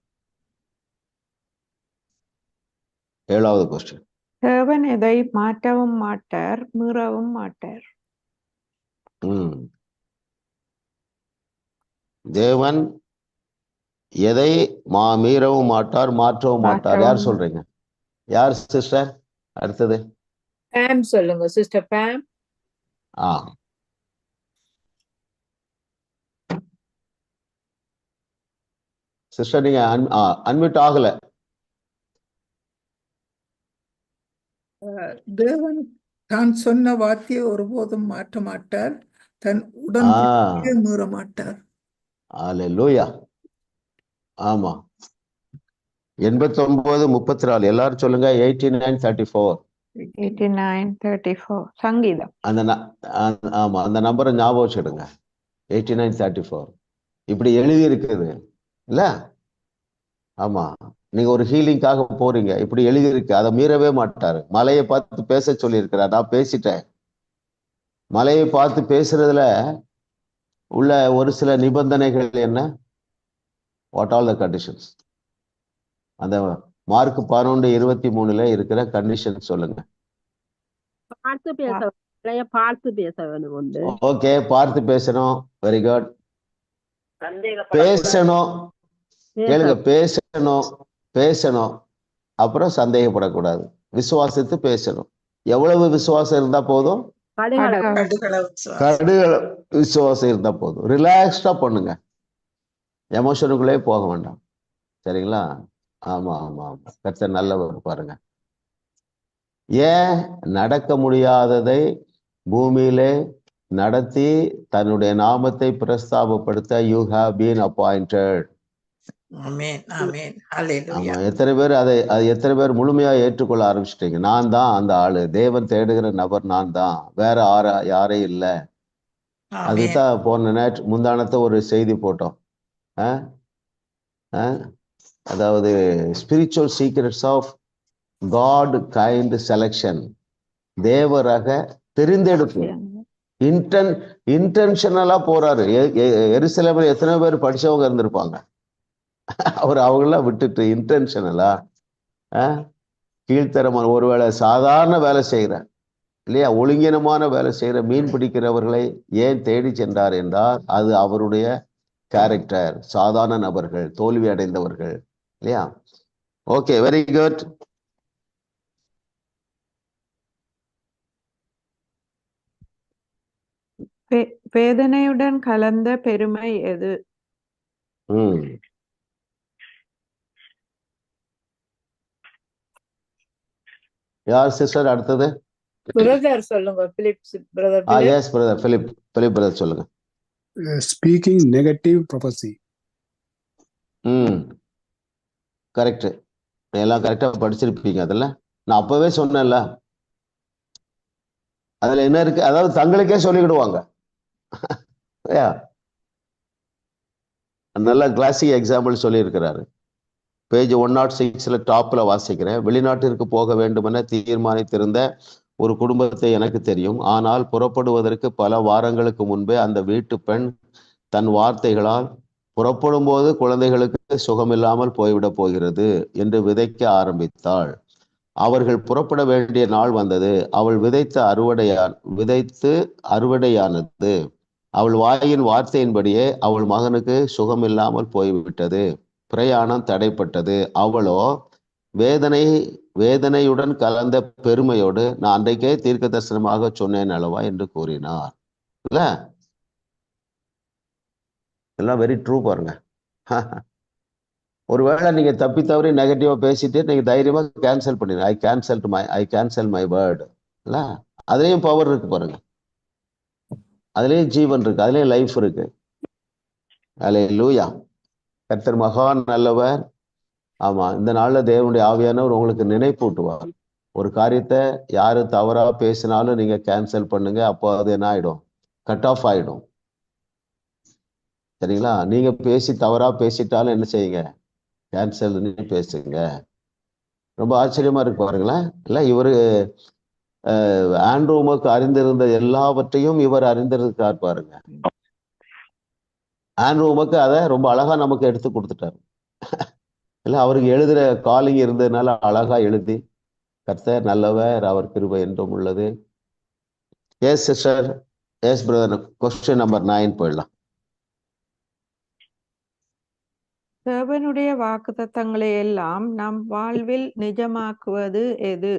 7வது கொஸ்டின். தேவன் எதை மாற்றவும் மாட்டார், மீறவும் மாட்டார். தேவன் எதை மீறவும் மாட்டார், மாற்றவும் மாட்டார். யார் சொல்றீங்க? யார் சிஸ்டர்? அடுத்தது பேம் சொல்லுங்க சிஸ்டர். பேம். சிஸ்டர் நீங்க அன்மியூட் ஆகல. தேவன் தான் சொன்ன வார்த்தையை ஒருபோதும் மாற்ற மாட்டார், தன் உடன்படிக்கையை மீற மாட்டார். அல்லேலூயா. ஆமா, 89:34 எல்லாரும் சொல்லுங்க. 89:34. 89:34 சங்கீதம். ஆமா, அந்த நம்பரை ஞாபகம் வச்சுடுங்க. 89:34 இப்படி எழுதி இருக்குது இல்ல? ஆமா, நீங்க ஒரு ஹீலிங்காக போறீங்க, இப்படி எழுதி இருக்கு, அதை மீறவே மாட்டாரு. மலையை பார்த்து பேச சொல்லி இருக்கிறார், நான் பேசிட்டேன். மலையை பார்த்து பேசுறதுல உள்ள ஒரு சில நிபந்தனைகள் என்ன? What all the conditions? அந்த மார்க் 11:23 இருக்கிற கண்டிஷன் சொல்லுங்க. பார்த்து பேச வேணும். ஓகே, பார்த்து பேசணும். Very good. பேசணும், கேளுங்க, பேசணும். அப்புறம் சந்தேகப்படக்கூடாது. விசுவாசித்து பேசணும். எவ்வளவு விசுவாசம் இருந்தா போதும்? கடுகள விசுவாசம் இருந்தா போதும். ரிலாக்ஸ்டா பண்ணுங்க, எமோஷனுக்குள்ளே போக வேண்டாம். சரிங்களா? ஆமா ஆமா ஆமா, கர்த்தர் நல்லவர் பாருங்க. ஏன் நடக்க முடியாததை பூமியிலே நடத்தி தன்னுடைய நாமத்தை பிரஸ்தாபப்படுத்த யூ ஹேவ் பீன் அப்பாயிண்டட். எத்தனை பேர் முழுமையா ஏற்றுக்கொள்ள ஆரம்பிச்சிட்டீங்க? நான் தான் அந்த ஆளு, தேவன் தேடுகிற நபர் நான் தான், வேற யாரே இல்லை. அதுதான் போன முந்தானத்தை ஒரு செய்தி போட்டோம். அதாவது spiritual secrets of God kind selection. தேவராக தெரிந்தெடுப்பு. இன்டென்ஷனலா போறாரு. எருசலேமில் எத்தனை பேர் படிச்சவங்க இருந்திருப்பாங்க, அவங்களாம் விட்டுட்டு இன்டென்ஷனலா கீழ்த்தரமான ஒருவேளை சாதாரண வேலை செய்கிற இல்லையா, ஒழுங்கினமான வேலை செய்கிற மீன் பிடிக்கிறவர்களை ஏன் தேடி சென்றார் என்றால் அது அவருடைய கேரக்டர். சாதாரண நபர்கள், தோல்வி அடைந்தவர்கள் இல்லையா? Okay, very good. வேதனையுடன் கலந்த பெருமை எது? யார் சிஸ்டர்? அடுத்தது பிரதர் சொல்லுங்க. Philip brother. Yes brother, Philip brother சொல்லுங்க. Speaking negative prophecy. கரெக்ட், எல்லாம் கரெக்டா படிச்சிருப்பீங்க. அதில் நான் அப்பவே சொன்னேன்ல, அதுல என்ன இருக்கு, அதாவது தங்களுக்கே சொல்லிக்கிடுவாங்க. நல்ல கிளாசிக் எக்ஸாம்பிள் சொல்லியிருக்கிறாரு. பேஜ் 106 டாப்ல வாசிக்கிறேன். வெளிநாட்டிற்கு போக வேண்டுமென தீர்மானித்திருந்த ஒரு குடும்பத்தை எனக்கு தெரியும். ஆனால் புறப்படுவதற்கு பல வாரங்களுக்கு முன்பே அந்த வீட்டு பெண் தன் வார்த்தைகளால் புறப்படும் போது குழந்தைகளுக்கு சுகமில்லாமல் போய்விடப் போகிறது என்று விதைக்க ஆரம்பித்தாள். அவர்கள் புறப்பட வேண்டிய நாள் வந்தது. அவள் விதைத்து அறுவடையானது. அவள் வாயின் வார்த்தையின்படியே அவள் மகனுக்கு சுகமில்லாமல் போய்விட்டது. பிரயாணம் தடைப்பட்டது. அவளோ வேதனையுடன் கலந்த பெருமையோடு நான் அன்றைக்கே தீர்க்க தரிசனமாக சொன்னேன் அல்லவா என்று கூறினார். இல்ல, எல்லாம் வெரி ட்ரூ பாருங்க. ஒருவேளை நீங்க தப்பி தவறி நெகட்டிவா பேசிட்டு நீங்க தைரியமா கேன்சல் பண்ணிடுங்க. ஐ கேன்சல் மை வேர்டு இல்ல, அதுலயும் பவர் இருக்கு பாருங்க, அதுலயும் ஜீவன் இருக்கு, அதுலயும் லைஃப் இருக்கு. அல்லேலூயா. கர்த்தர் மகான் நல்லவர். ஆமா, இந்த நாள்ல தேவனுடைய ஆவியானவர் உங்களுக்கு நினைப்பூட்டுவார். ஒரு காரியத்தை யாரு தவறா பேசினாலும் நீங்க கேன்சல் பண்ணுங்க. அப்போ அது என்ன ஆயிடும்? கட் ஆஃப் ஆயிடும். சரிங்களா? நீங்க தவறா பேசிட்டாலும் என்ன செய்யுங்க? கேன்சல் பேசுங்க. ரொம்ப ஆச்சரியமா இருக்கு பாருங்களேன். இல்ல, இவரு ஆண்ட்ரூமுக்கு அறிந்திருந்த எல்லாவற்றையும் இவர் அறிந்திருக்கார் பாருங்க. ஆண்ட்ரூமுக்கு அதை ரொம்ப அழகா நமக்கு எடுத்து கொடுத்துட்டாரு. இல்ல, அவருக்கு எழுதுற காலிங் இருந்ததுனால அழகா எழுதி, கர்த்தர் நல்லவர், அவர் கிருபை என்றும் உள்ளது. Yes sister, yes brother, question number 9 போயிடலாம். தேவனுடைய வாக்குத்தத்தங்களை எல்லாம் நம் வாழ்வில் நிஜமாக்குவது எது?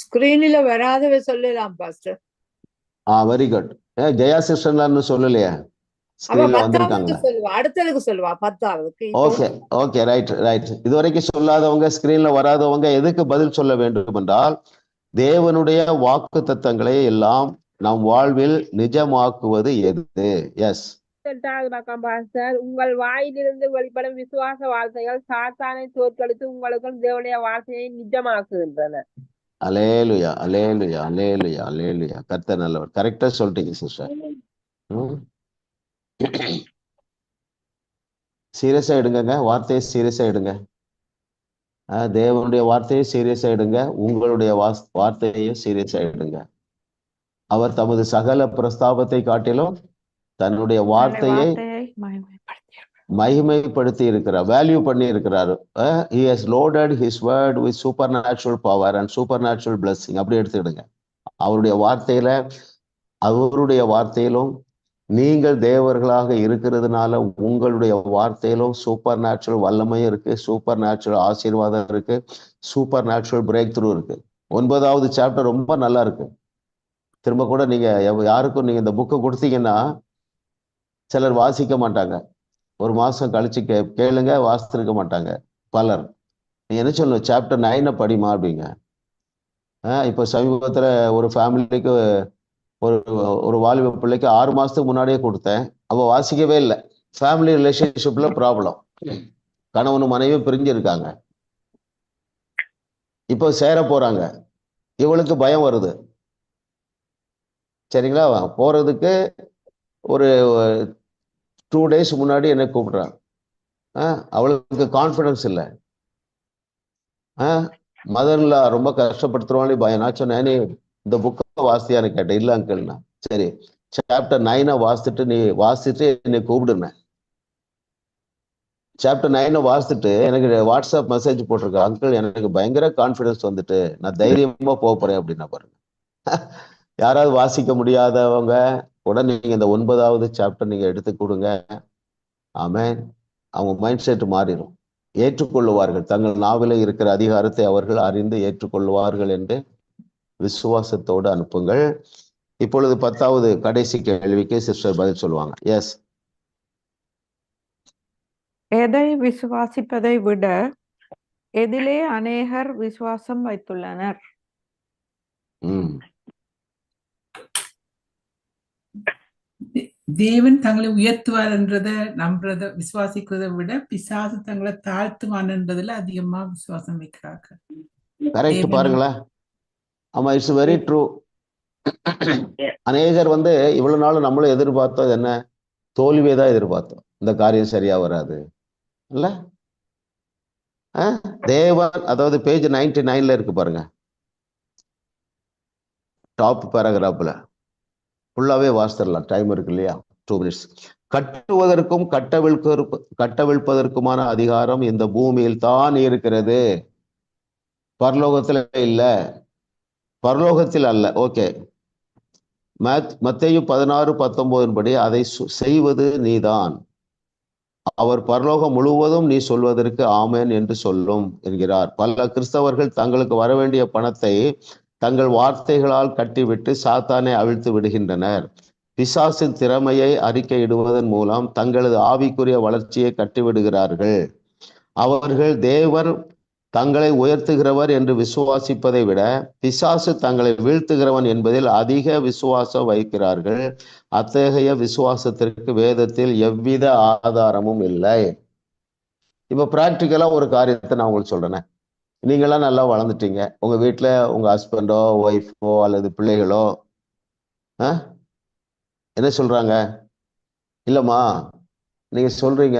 ஸ்கிரீன்ல வராதவை சொல்லலாம் பாஸ்டர். Very good. ஜெயா சிஸ்டர்னு சொல்லலையா? ஸ்கிரீன்ல வந்திருக்காங்க. சொல்லுவா, அடுத்ததுக்கு சொல்லுவா, 10ஆவதுக்கு. Okay okay, right right. இதுவரைக்கும் சொல்லாதவங்க, ஸ்கிரீன்ல வராதவங்க எதுக்கு பதில் சொல்ல வேண்டும் என்றால், தேவனுடைய வாக்குத்தத்தங்களை எல்லாம் நம் வாழ்வில் நிஜமாக்குவது எது? எஸ். பாஸ்டர், உங்கள் வாயிலிருந்து வெளிப்படும் விசுவாச வார்த்தைகள் சாத்தானை தோற்கடித்து உங்களுக்கும் தேவனுடைய வார்த்தையை நிஜமாக்குகின்றன. அல்லேலூயா அல்லேலூயா அல்லேலூயா அல்லேலூயா. கர்த்தர் நல்லவர். கரெக்டா சொல்லிட்டீங்க சிஸ்டர். சீரியஸா எடுங்க, வார்த்தையை சீரியஸா எடுங்க. தேவனுடைய வார்த்தையை சீரியஸா எடுங்க, உங்களுடைய வார்த்தையையும் சீரியஸா எடுங்க. அவர் தமது சகல பிரஸ்தாபத்தை காட்டிலும் தன்னுடைய வார்த்தையை மகிமைப்படுத்தி இருக்கிறார், வேல்யூ பண்ணி இருக்கிறார். he has loaded his word with supernatural power and supernatural blessing. அப்படி எடுத்துக்கிடுங்க. அவருடைய வார்த்தையிலும் நீங்கள் தேவர்களாக இருக்கிறதுனால உங்களுடைய வார்த்தையிலும் சூப்பர் நேச்சுரல் வல்லமையும் இருக்கு, சூப்பர் நேச்சுரல் ஆசீர்வாதம் இருக்கு, சூப்பர் நேச்சுரல் பிரேக் த்ரூ இருக்கு. 9வது சாப்டர் ரொம்ப நல்லா இருக்கு. திரும்ப கூட நீங்க யாருக்கும் நீங்க இந்த புக்கை கொடுத்தீங்கன்னா சிலர் வாசிக்க மாட்டாங்க. ஒரு மாசம் கழிச்சு கேளுங்க, வாசித்திருக்க மாட்டாங்க பலர். நீ என்ன சொல்லணும்? சாப்டர் 9 படிமா அப்படிங்க. இப்போ சமீபத்துல ஒரு ஃபேமிலிக்கு ஒரு வாலிப பிள்ளைக்கு 6 மாசத்துக்கு முன்னாடியே கொடுத்தேன். அவ வாசிக்கவே இல்லை. ஃபேமிலி ரிலேஷன்ஷிப்ல ப்ராப்ளம், கணவனும் மனைவியும் பிரிஞ்சிருக்காங்க. இப்போ சேர போறாங்க. இவளுக்கு பயம் வருது. சரிங்களா? போறதுக்கு ஒரு 2 days முன்னாடி என்னை கூப்பிடுறான். அவளுக்கு கான்ஃபிடன்ஸ் இல்லை. மதர்ல ரொம்ப கஷ்டப்படுத்துருவானே பயம். நான் சொன்னேன், நீ இந்த புக்கை வாசியான்னு கேட்டேன். இல்லை அங்கிள்னா. சரி, சாப்டர் 9 வாசிச்சுட்டு என்னை கூப்பிடுனேன். சாப்டர் 9 வாசிச்சுட்டு எனக்கு வாட்ஸ்அப் மெசேஜ் போட்டிருக்கேன், அங்கிள் எனக்கு பயங்கர கான்ஃபிடன்ஸ் வந்துட்டு நான் தைரியமா போறேன் அப்படின்னா பாருங்க. யாராவது வாசிக்க முடியாதவங்க உடனே நீங்க இந்த 9வது சாப்டர் நீங்க எடுத்து கொடுங்க. ஆமென். அவங்க மைண்ட் செட் மாறிடும். ஏற்றுக்கொள்ளுவார்கள். தங்கள் நாவில இருக்கிற அதிகாரத்தை அவர்கள் அறிந்து ஏற்றுக்கொள்வார்கள் என்று விசுவாசத்தோடு அனுப்புங்கள். இப்பொழுது 10வது கடைசி கேள்விக்கு சிஸ்டர் பதில் சொல்லுவாங்க. எஸ். எதை விசுவாசிப்பதை விட எதிலே அநேகர் விசுவாசம் வைத்துள்ளனர்? தேவன் தங்களை உயர்த்துவார் என்றதை நம்புறத விசுவாசிக்கிறதை விட பிசாசு தங்களை தாழ்த்துவான் என்றதுல அதிகமா விசுவாசம் வைக்கிறார்கள். கரெக்ட் பாருங்களேன். ஆமா, இட்ஸ் வெரி ட்ரூ. அநேகர் இவ்வளவு நாள் நம்மளும் எதிர்பார்த்தோம் என்ன? தோல்வியை தான் எதிர்பார்த்தோம். இந்த காரியம் சரியா வராது இல்ல. தேவன், அதாவது பேஜ் 99 இருக்கு பாருங்க, டாப் பேராகிராஃப்ல ஃபுல்லாவே வாசிடலாம். டைம் இருக்கு இல்லையா? 2 minutes. கட்டுவதற்கும் கட்டவிழ்ப்பதற்குமான அதிகாரம் இந்த பூமியில் தான் இருக்கிறது, பரலோகத்துல இல்ல. பரலோகத்தில் அல்ல. ஓகே. மத்தேயு 16:19 படி அதை செய்வது நீதான். அவர் பரலோகம் முழுவதும் நீ சொல்வதற்கு ஆமென் என்று சொல்லும் என்கிறார். பல கிறிஸ்தவர்கள் தங்களுக்கு வரவேண்டிய பணத்தை தங்கள் வார்த்தைகளால் கட்டிவிட்டு சாத்தானை அவிழ்த்து விடுகின்றனர். பிசாசின் திறமையை அறிக்கையிடுவதன் மூலம் தங்களது ஆவிக்குரிய வளர்ச்சியை கட்டிவிடுகிறார்கள். அவர்கள் தேவர் தங்களை உயர்த்துகிறவர் என்று விசுவாசிப்பதை விட பிசாசு தங்களை வீழ்த்துகிறவன் என்பதில் அதிக விசுவாசம் வைக்கிறார்கள். அத்தகைய விசுவாசத்திற்கு வேதத்தில் எவ்வித ஆதாரமும் இல்லை. இப்ப பிராக்டிக்கலா ஒரு காரியத்தை நான் உங்களுக்கு சொல்றேன். நீங்களாம் நல்லா வளர்ந்துட்டீங்க. உங்க வீட்டுல உங்க ஹஸ்பண்டோ ஒய்ஃபோ அல்லது பிள்ளைகளோ என்ன சொல்றாங்க? இல்லம்மா நீங்க சொல்றீங்க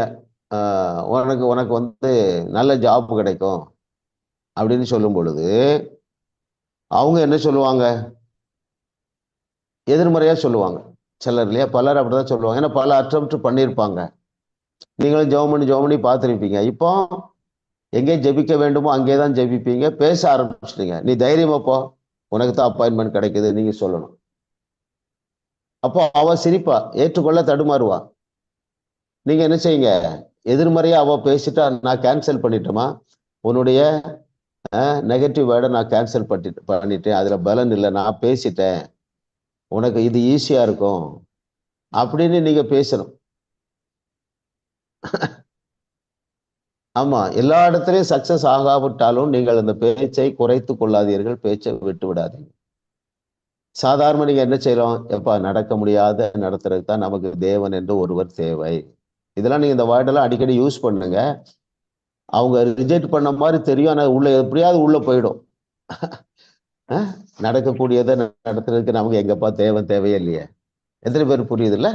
உனக்கு வந்து நல்ல ஜாப் கிடைக்கும் அப்படின்னு சொல்லும் பொழுது அவங்க என்ன சொல்லுவாங்க? எதிர்மறையா சொல்லுவாங்க சிலர், இல்லையா? பலர் அப்படிதான் சொல்லுவாங்க. ஏன்னா பல அட்டெம்ப்ட் பண்ணியிருப்பாங்க. நீங்களும் ஜெபம் பண்ணி பார்த்துருப்பீங்க. இப்போ எங்கே ஜெபிக்க வேண்டுமோ அங்கே தான் ஜெபிப்பீங்க. பேச ஆரம்பிச்சிட்டீங்க. நீ தைரியமா போ, உனக்கு தான் அப்பாயின்மெண்ட் கிடைக்குது நீங்க சொல்லணும். அப்போ அவ சிரிப்பா, ஏற்றுக்கொள்ள தடுமாறுவா. நீங்க என்ன செய்யுங்க? எதிர்மறையா அவ பேசிட்டா நான் கேன்சல் பண்ணிட்டோமா, உன்னுடைய நெகட்டிவ் வேர்டை நான் கேன்சல் பண்ணிட்டேன், அதுல பலன் இல்லை, நான் பேசிட்டேன், உனக்கு இது ஈஸியா இருக்கும் அப்படின்னு நீங்க பேசணும். ஆமா, எல்லா இடத்துலையும் சக்சஸ் ஆகாவிட்டாலும் நீங்கள் அந்த பேச்சை குறைத்து கொள்ளாதீர்கள், பேச்சை விட்டு விடாதீங்க. சாதாரண நீங்க என்ன செய்யலாம்? எப்ப நடக்க முடியாத நடத்துறதுக்கு தான் நமக்கு தேவன் என்று ஒருவர் தேவை. இதெல்லாம் நீங்க இந்த வேர்டெல்லாம் அடிக்கடி யூஸ் பண்ணுங்க. அவங்க ரிஜெக்ட் பண்ண மாதிரி தெரியும், ஆனா உள்ள எப்படியாவது உள்ள போயிடும். நடக்கக்கூடியதை நடத்துறதுக்கு நமக்கு எங்கப்பா தேவன் தேவையே இல்லையே. எத்தனை பேர் புரியுது இல்ல?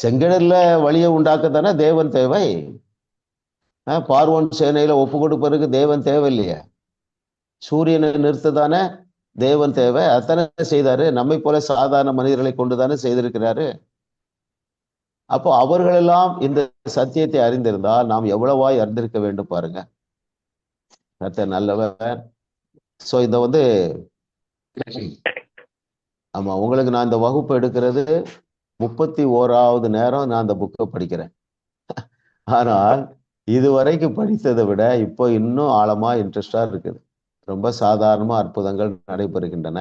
செங்கடல்ல வழியை உண்டாக்கத்தானே தேவன் தேவை. பார்வோன் சேனையில ஒப்பு கொடுப்பதற்கு தேவன் தேவை இல்லையே. சூரியனை நிறுத்ததானே தேவன் தேவை. அத்தனை செய்தாரு. நம்மை போல சாதாரண மனிதர்களை கொண்டுதானே செய்திருக்கிறாரு. அப்போ அவர்களெல்லாம் இந்த சத்தியத்தை அறிந்திருந்தால் நாம் எவ்வளவாய் அறிந்திருக்க வேண்டும் பாருங்க. கர்த்தர் நல்லவர். ஸோ இதை வந்து ஆமா, உங்களுக்கு நான் இந்த வகுப்பு எடுக்கிறது 31வது நேரம் நான் அந்த புக்கை படிக்கிறேன். ஆனால் இதுவரைக்கும் படித்ததை விட இப்போ இன்னும் ஆழமா இன்ட்ரெஸ்டா இருக்குது. ரொம்ப சாதாரணமா அற்புதங்கள் நடைபெறுகின்றன.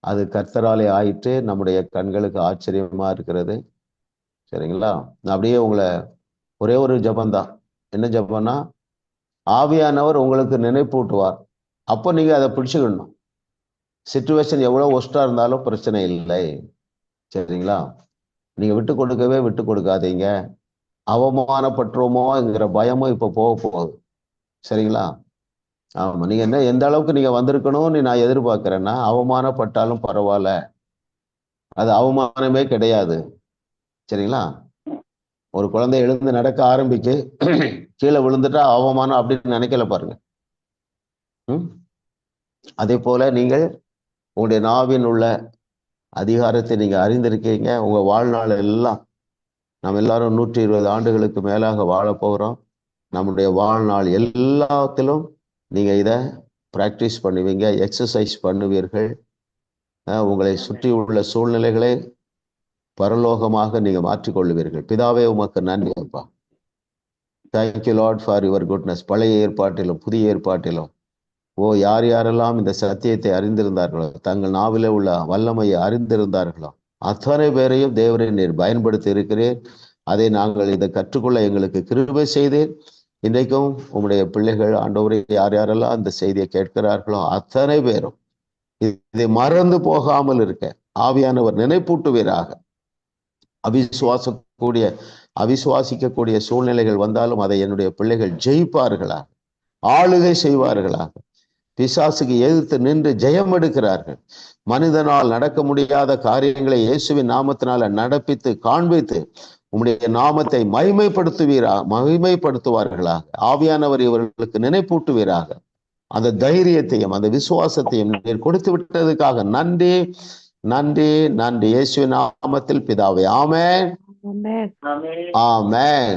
அது கர்த்தராலே ஆயிட்டு நம்முடைய கண்களுக்கு ஆச்சரியமா இருக்கிறது. சரிங்களா? நான் அப்படியே உங்களை ஒரே ஒரு ஜபம்தான். என்ன ஜபம்னா, ஆவியானவர் உங்களுக்கு நினைப்பூட்டுவார். அப்போ நீங்க அதை பிடிச்சுக்கணும். சிச்சுவேஷன் எவ்வளவு ஒஸ்டா இருந்தாலும் பிரச்சனை இல்லை. சரிங்களா? நீங்க விட்டு கொடுக்காதீங்க. அவமானப்பட்டுருமோங்கிற பயமும் இப்ப போக போகுது. சரிங்களா? ஆமா, நீங்க என்ன எந்த அளவுக்கு நீங்க வந்திருக்கணும்னு நான் எதிர்பார்க்கிறேன்னா, அவமானப்பட்டாலும் பரவாயில்ல, அது அவமானமே கிடையாது. சரிங்களா? ஒரு குழந்தை எழுந்து நடக்க ஆரம்பிச்சு கீழே விழுந்துட்டா அவமானம் அப்படின்னு நினைக்கல பாருங்க. அதே போல நீங்கள் உங்களுடைய நாவின் உள்ள அதிகாரத்தை நீங்க அறிந்திருக்கீங்க. உங்க வாழ்நாள் எல்லாம் நம்ம எல்லாரும் 120 ஆண்டுகளுக்கு மேலாக வாழ போகிறோம். நம்முடைய வாழ்நாள் எல்லாத்திலும் நீங்க இதை பிராக்டிஸ் பண்ணுவீங்க, எக்ஸசைஸ் பண்ணுவீர்கள். உங்களை சுற்றி உள்ள சூழ்நிலைகளை பரலோகமாக நீங்க மாற்றிக்கொள்ளுவீர்கள். பிதாவே உமக்கு நன்றி அப்பா. Thank you Lord for your goodness. பழைய ஏற்பாட்டிலும் புதிய ஏற்பாட்டிலும் யார் யாரெல்லாம் இந்த சத்தியத்தை அறிந்திருந்தார்களோ, தங்கள் நாவிலே உள்ள வல்லமையை அறிந்திருந்தார்களோ, அத்தனை பேரையும் தேவரை நீர் பயன்படுத்தி இருக்கிறேன். அதை நாங்கள் இதை கற்றுக்கொள்ள எங்களுக்கு கிருபை செய்தேன். இன்றைக்கும் உம்முடைய பிள்ளைகள் ஆண்டவரே யார் யாரெல்லாம் அந்த செய்தியை கேட்கிறார்களோ அத்தனை பேரும் இதை மறந்து போகாமல் இருக்க ஆவியானவர் நினைப்பூட்டுவீராக. அவிசுவாசிக்கக்கூடிய சூழ்நிலைகள் வந்தாலும் அதை என்னுடைய பிள்ளைகள் ஜெயிப்பார்களாக, ஆளுகை செய்வார்களாக, பிசாசுக்கு எதிர்த்து நின்று ஜெயம் எடுக்கிறார்கள். மனிதனால் நடக்க முடியாத காரியங்களை இயேசுவின் நாமத்தினால நடப்பித்து காண்பித்து உம்முடைய நாமத்தை மகிமைப்படுத்துவார்களாக. ஆவியானவர் இவர்களுக்கு நினைப்பூட்டுவீராக. அந்த தைரியத்தையும் அந்த விசுவாசத்தையும் நீர் கொடுத்து விட்டதுக்காக நன்றி நன்றி நன்றி. இயேசுவின் நாமத்தில் பிதாவே, ஆமென், ஆமென், ஆமென்.